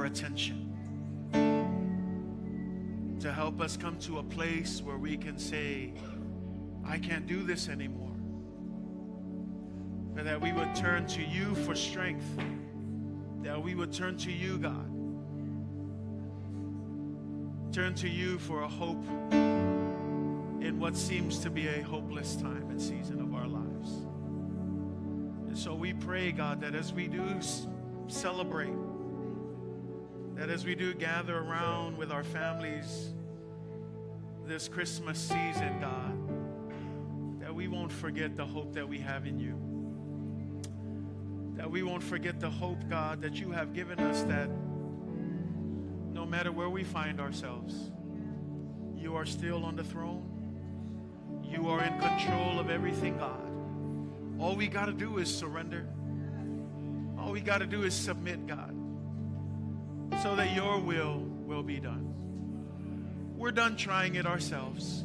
attention. To help us come to a place where we can say, I can't do this anymore. But that we would turn to you for strength. That we would turn to you, God. Turn to you for a hope in what seems to be a hopeless time and season of our lives. And so we pray, God, that as we do celebrate, that as we do gather around with our families this Christmas season, God, that we won't forget the hope that we have in you. That we won't forget the hope, God, that you have given us, that no matter where we find ourselves, you are still on the throne. You are in control of everything, God. All we got to do is surrender. All we got to do is submit, God, so that your will be done. We're done trying it ourselves.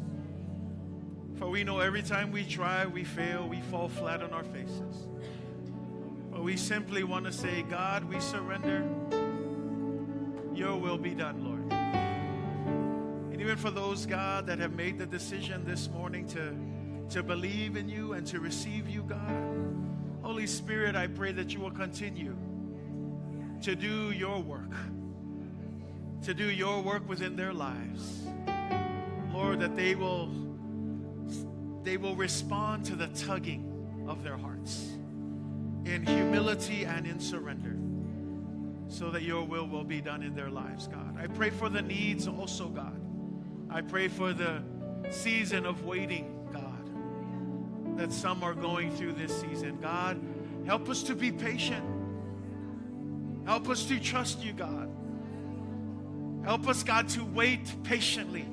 For we know every time we try, we fail, we fall flat on our faces. But we simply want to say, God, we surrender. Your will be done, Lord. And even for those, God, that have made the decision this morning to believe in you and to receive you, God, Holy Spirit, I pray that you will continue to do your work. To do your work within their lives. Lord, that they will respond to the tugging of their hearts in humility and in surrender, so that your will be done in their lives, God. I pray for the needs also, God. I pray for the season of waiting, God, that some are going through this season. God, help us to be patient. Help us to trust you, God. Help us, God, to wait patiently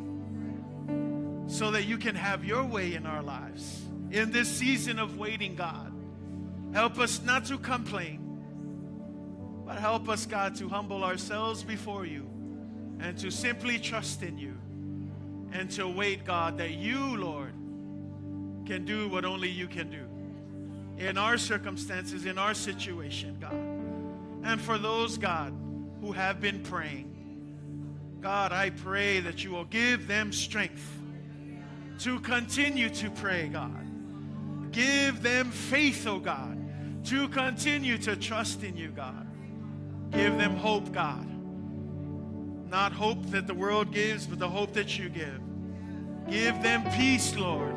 so that you can have your way in our lives. In this season of waiting, God, help us not to complain, but help us, God, to humble ourselves before you and to simply trust in you and to wait, God, that you, Lord, can do what only you can do in our circumstances, in our situation, God. And for those, God, who have been praying, God, I pray that you will give them strength to continue to pray, God. Give them faith, oh God, to continue to trust in you, God. Give them hope, God. Not hope that the world gives, but the hope that you give. Give them peace, Lord.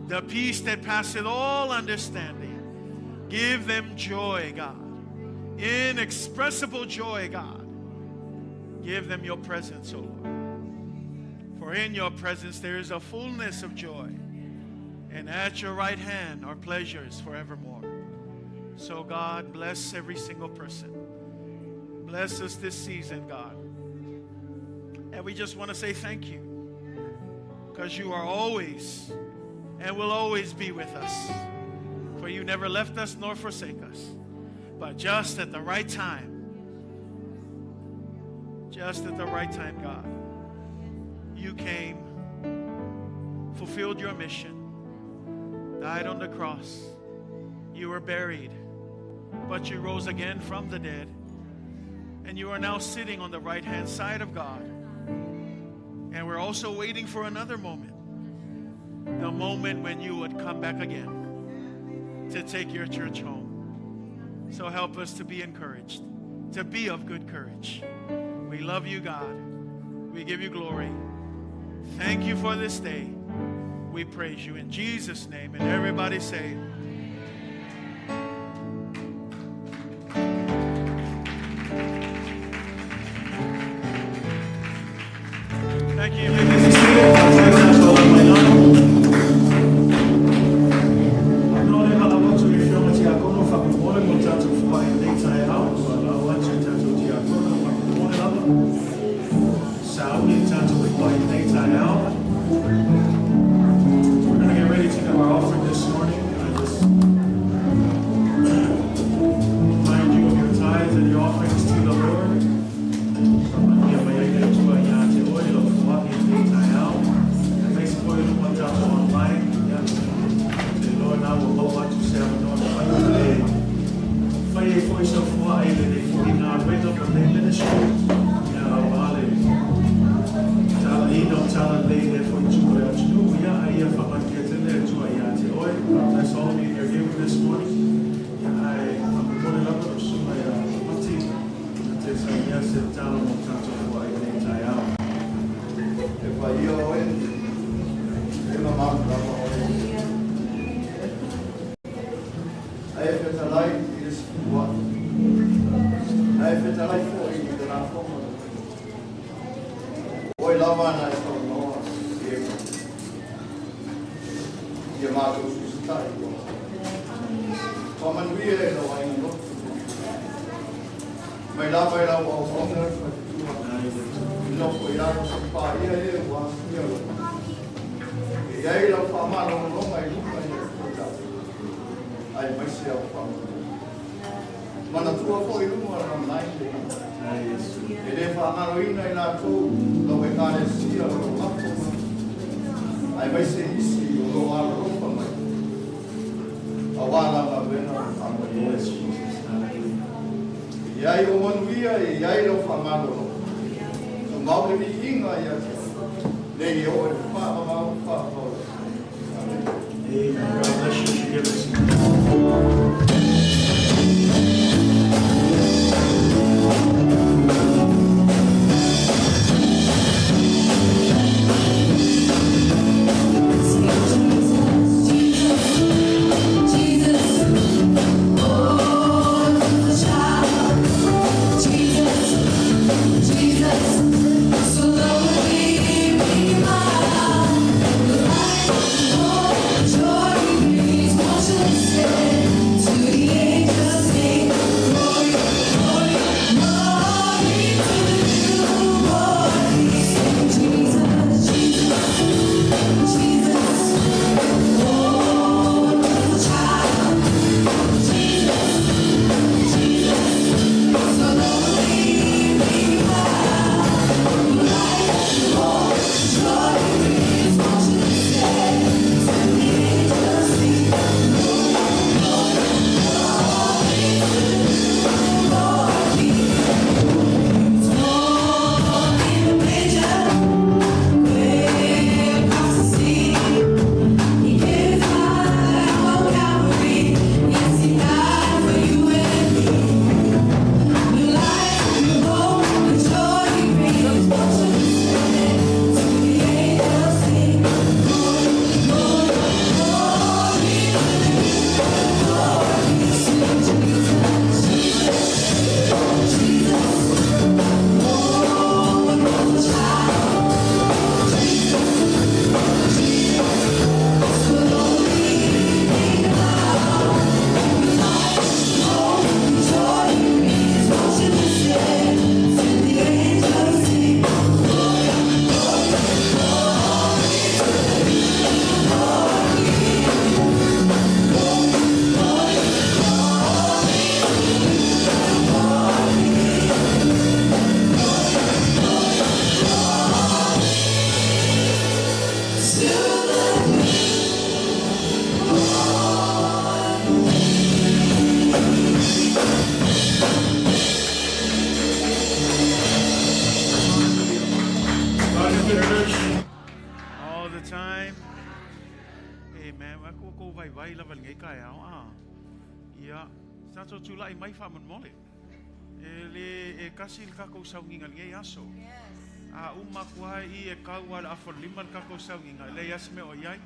The peace that passeth all understanding. Give them joy, God. Inexpressible joy, God. Give them your presence, O Lord. For in your presence there is a fullness of joy. And at your right hand are pleasures forevermore. So God, bless every single person. Bless us this season, God. And we just want to say thank you. Because you are always and will always be with us. For you never left us nor forsake us. But just at the right time, God, you came, fulfilled your mission, died on the cross. You were buried, but you rose again from the dead. And you are now sitting on the right-hand side of God. And we're also waiting for another moment. The moment when you would come back again to take your church home. So help us to be encouraged, to be of good courage. We love you, God. We give you glory. Thank you for this day. We praise you in Jesus' name. And everybody say, thank you.
We're going to get ready to give our offering this morning.
Kasi kako saunginga ngai aso. Umakuai I kawal aforliman kako saunginga le yasme oyai.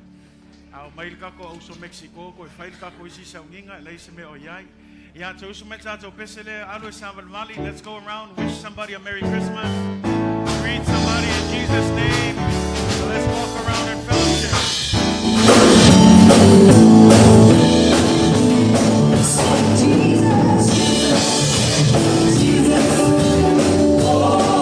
Mail kako auso Mexico ko fail kako isi saunginga le yasme oyai. Ya to usumeta to pesele alo saval mali. Let's go around, wish somebody a Merry Christmas. Greet somebody in Jesus' name. So let's walk around in fellowship.
Oh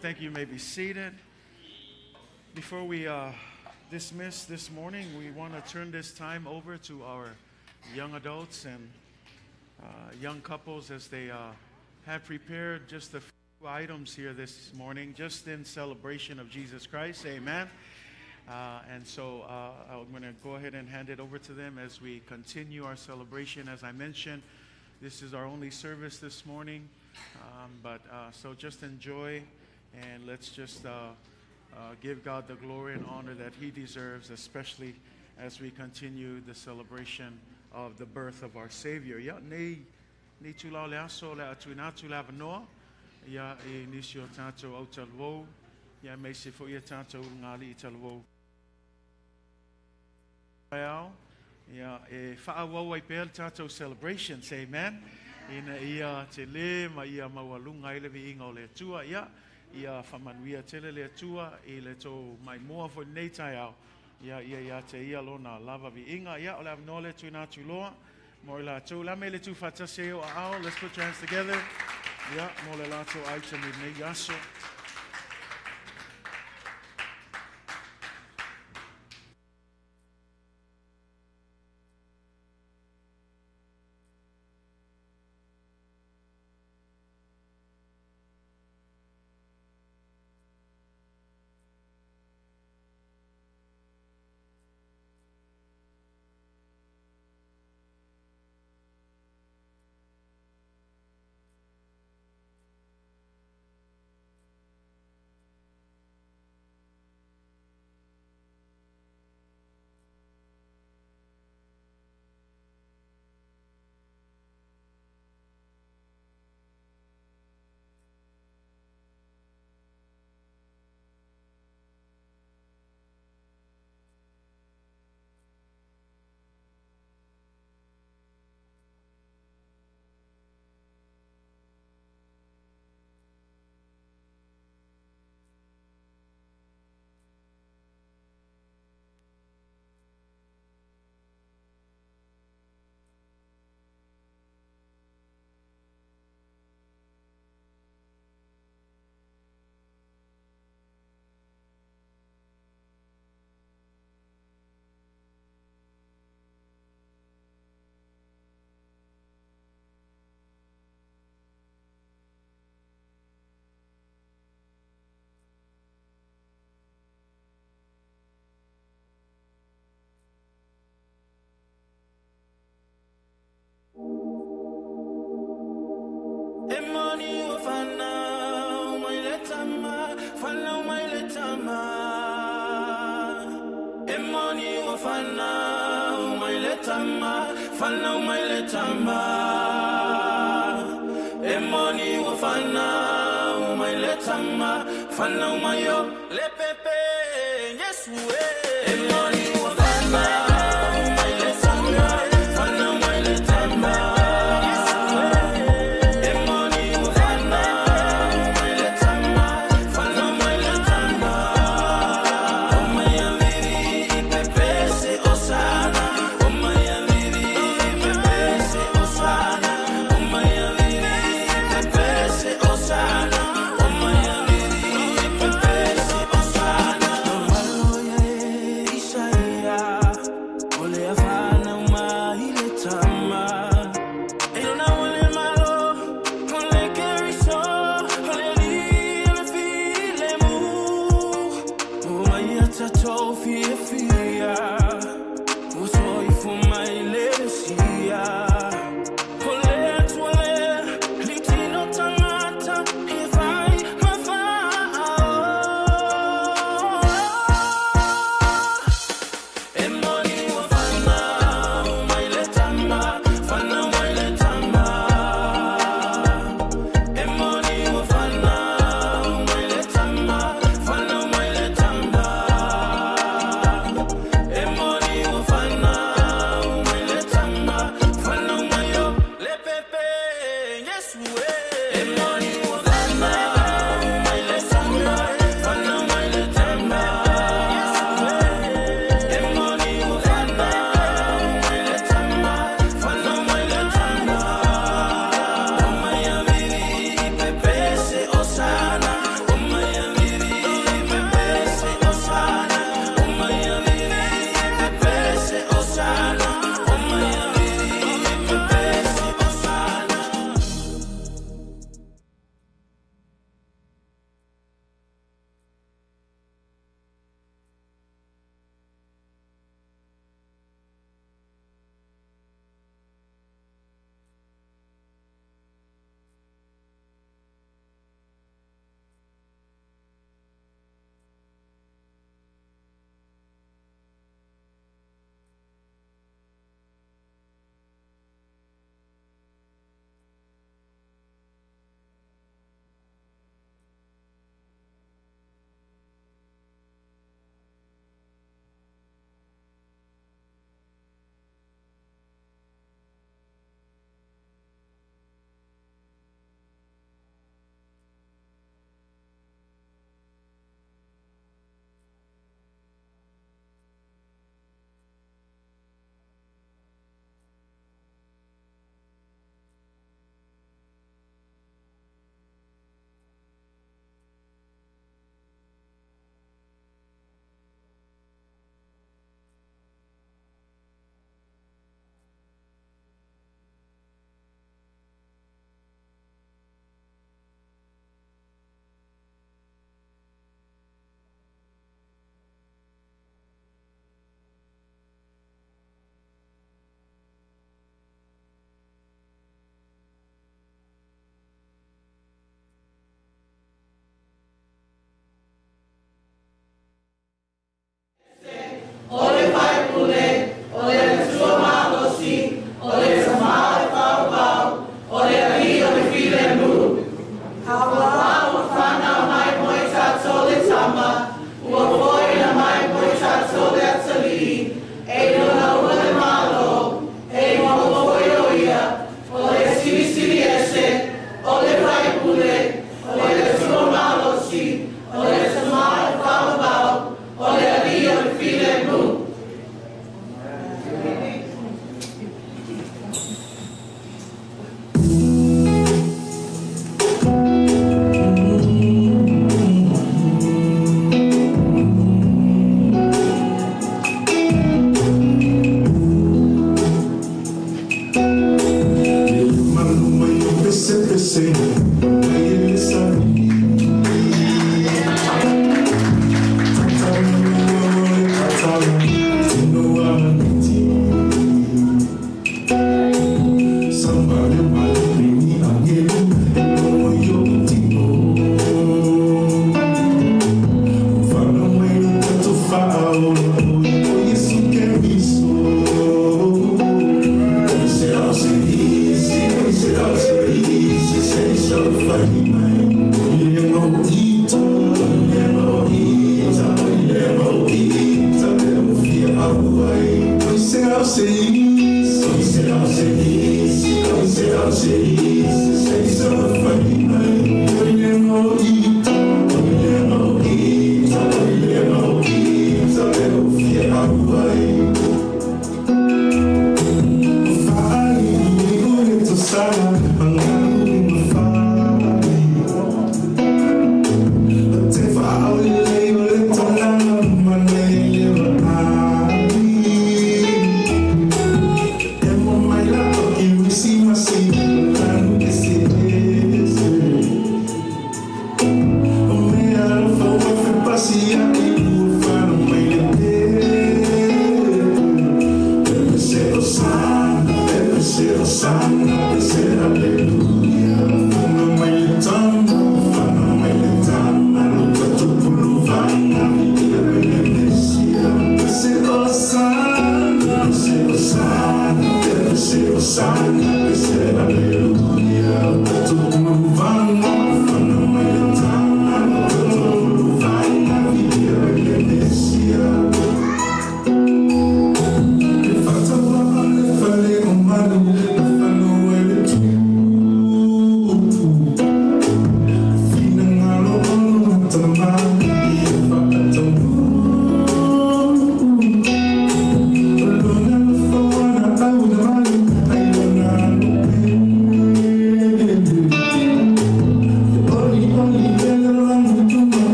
Thank you. You may be seated. Before we dismiss this morning, we want to turn this time over to our young adults and young couples as they have prepared just a few items here this morning, just in celebration of Jesus Christ. Amen. And so I'm going to go ahead and hand it over to them as we continue our celebration. As I mentioned, this is our only service this morning. So just enjoy, and let's just give God the glory and honor that He deserves, especially as we continue the celebration of the birth of our Savior. Ya ni tula le aso le atuina tula vanoa ya e nisio tato au talvo ya me se fo ya tato ngali talvo ya e fa'awa i pel tato celebrations. Amen. Ina ia te le ma ia mawalunga ile vi inga o le tua ia whamanuia tele le tua i le tō mai moa fo nei tai au ia te ia lona lava vi inga ia o le avno le tuina tuloa mo la tō la me le tu fatase o ao. Let's put your hands together. Ia mo le la tō aita mi nei yaso.
Isha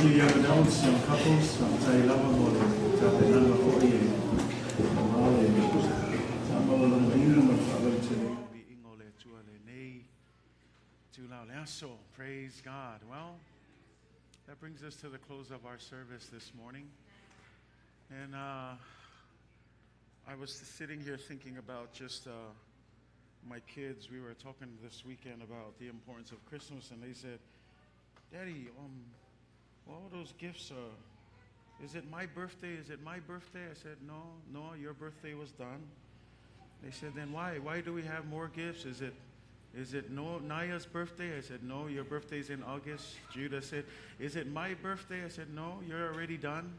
few young adults, young couples, ta'i lava mo le tapenanga ho'i e male tapaolanga ina ma whaalautere.
Ingo le tua le nei, tu lau le aso. Praise God. Well, that brings us to the close of our service this morning. And I was sitting here thinking about just my kids. We were talking this weekend about the importance of Christmas, and they said, Daddy, all those gifts is it my birthday? Is it my birthday? I said, no, your birthday was done. They said, then why? Why do we have more gifts? Is it no Naya's birthday? I said, no, your birthday's in August. Judah said, is it my birthday? I said, no, you're already done.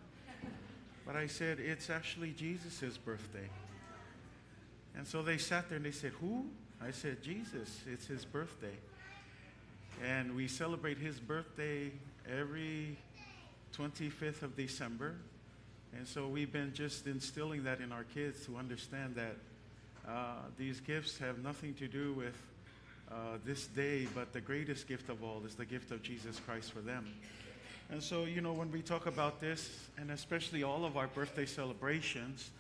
But I said, it's actually Jesus' birthday. And so they sat there and they said, who? I said, Jesus, it's his birthday. And we celebrate his birthday every 25th of December. And so we've been just instilling that in our kids to understand that these gifts have nothing to do with this day, but the greatest gift of all is the gift of Jesus Christ for them. And so, when we talk about this, and especially all of our birthday celebrations,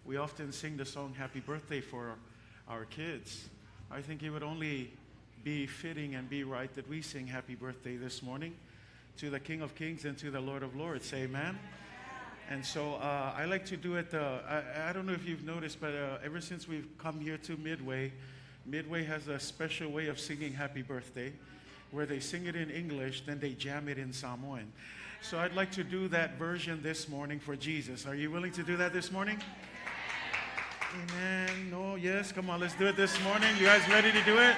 we often sing the song Happy Birthday for our kids. I think it would only be fitting and be right that we sing Happy Birthday this morning to the King of Kings and to the Lord of Lords. Say amen. And so I like to do it, I don't know if you've noticed, but ever since we've come here to Midway, Midway has a special way of singing Happy Birthday, where they sing it in English, then they jam it in Samoan. So I'd like to do that version this morning for Jesus. Are you willing to do that this morning? Amen. No, yes, come on, let's do it this morning. You guys ready to do it?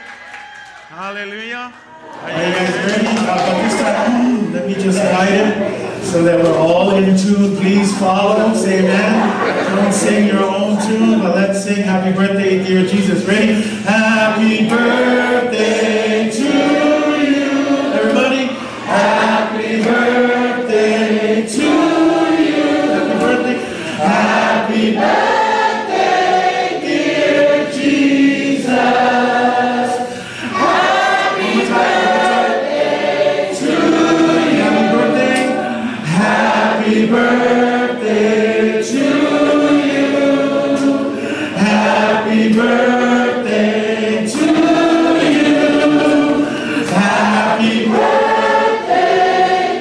Hallelujah.
Are you guys ready? But this time, let me just guide it so that we're all in tune. Please follow. Say amen. Don't sing your own tune, but let's sing Happy Birthday, dear Jesus. Ready? Happy birthday to you. Everybody, happy birthday to you. Happy birthday. Happy birthday, dear Jesus. Happy birthday to you. Happy birthday to you. Happy birthday,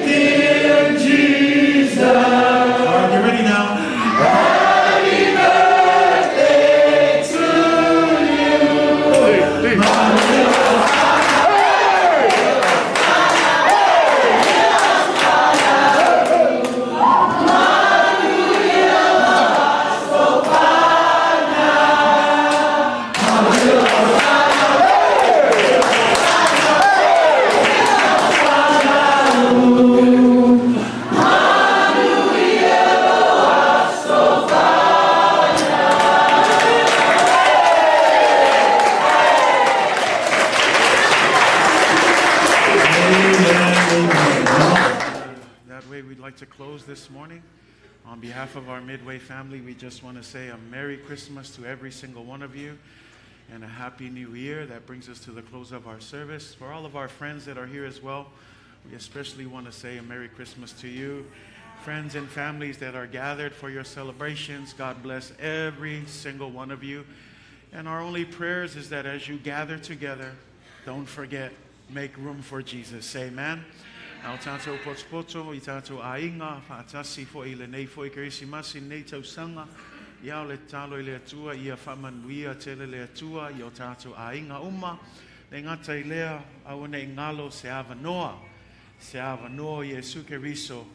dear Jesus. All right, get ready now. Happy birthday to you.
To close this morning, on behalf of our Midway family, we just want to say a Merry Christmas to every single one of you and a Happy New Year. That brings us to the close of our service. For all of our friends that are here as well, we especially want to say a Merry Christmas to you. Friends and families that are gathered for your celebrations, God bless every single one of you. And our only prayers is that as you gather together, don't forget, make room for Jesus. Say amen. Au tātou potopoto, I tātou ainga, whaatasi fo I le nei fo I Keresimasi nei tausanga, iau le talo I le atua, ia whamanuia tele le atua, i o tātou ainga uma, le ngata I lea, au nei ngalo se awanoa Iesu Keriso,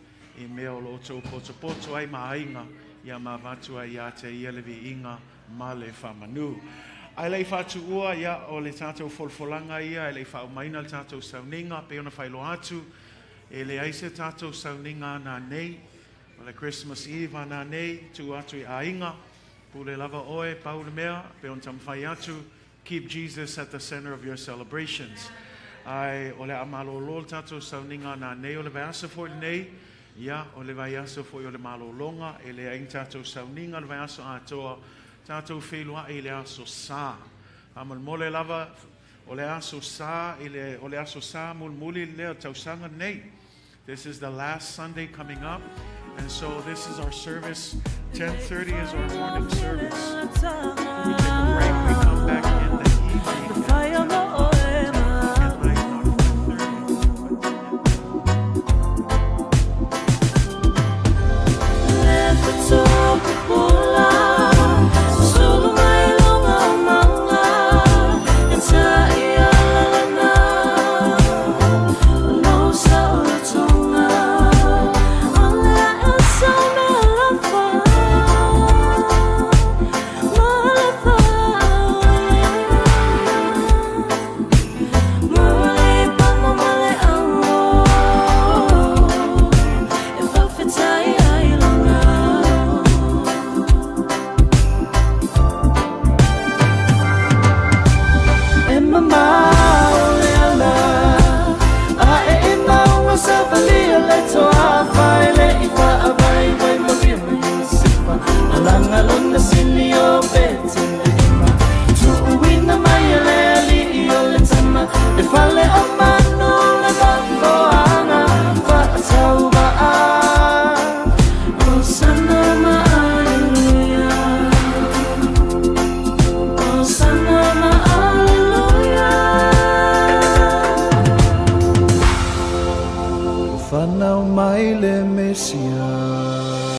I meo lo tō potopoto ai maainga, ia mavatua ia te ia le vi inga, ma le whamanu. Ai lei whatu ua, ia o le tātou folfolanga ia, ai lei whau maina le tātou sauninga, pe ona whailo atu, e le aise tātou sauninga nā nei, o le Christmas Eve nā nei, tu atu I ainga, pu le lava oe, pau le mea, pe on tamwhai atu, keep Jesus at the center of your celebrations. Ai, o le amalolo tātou sauninga nā nei, o le vaiasa fo nei, ia, o le vaiasa fo o le malolonga, e le aing tātou sauninga, le vaiasa atoa, tātou whelua e le aso sā. Amal mole lava, o le aso sā, o le aso sā mulmuli lea tausanga nei. This is the last Sunday coming up. And so this is our service. 10:30 is our morning service. We take a break. We come back in the evening.
Whanau mai le Mesia.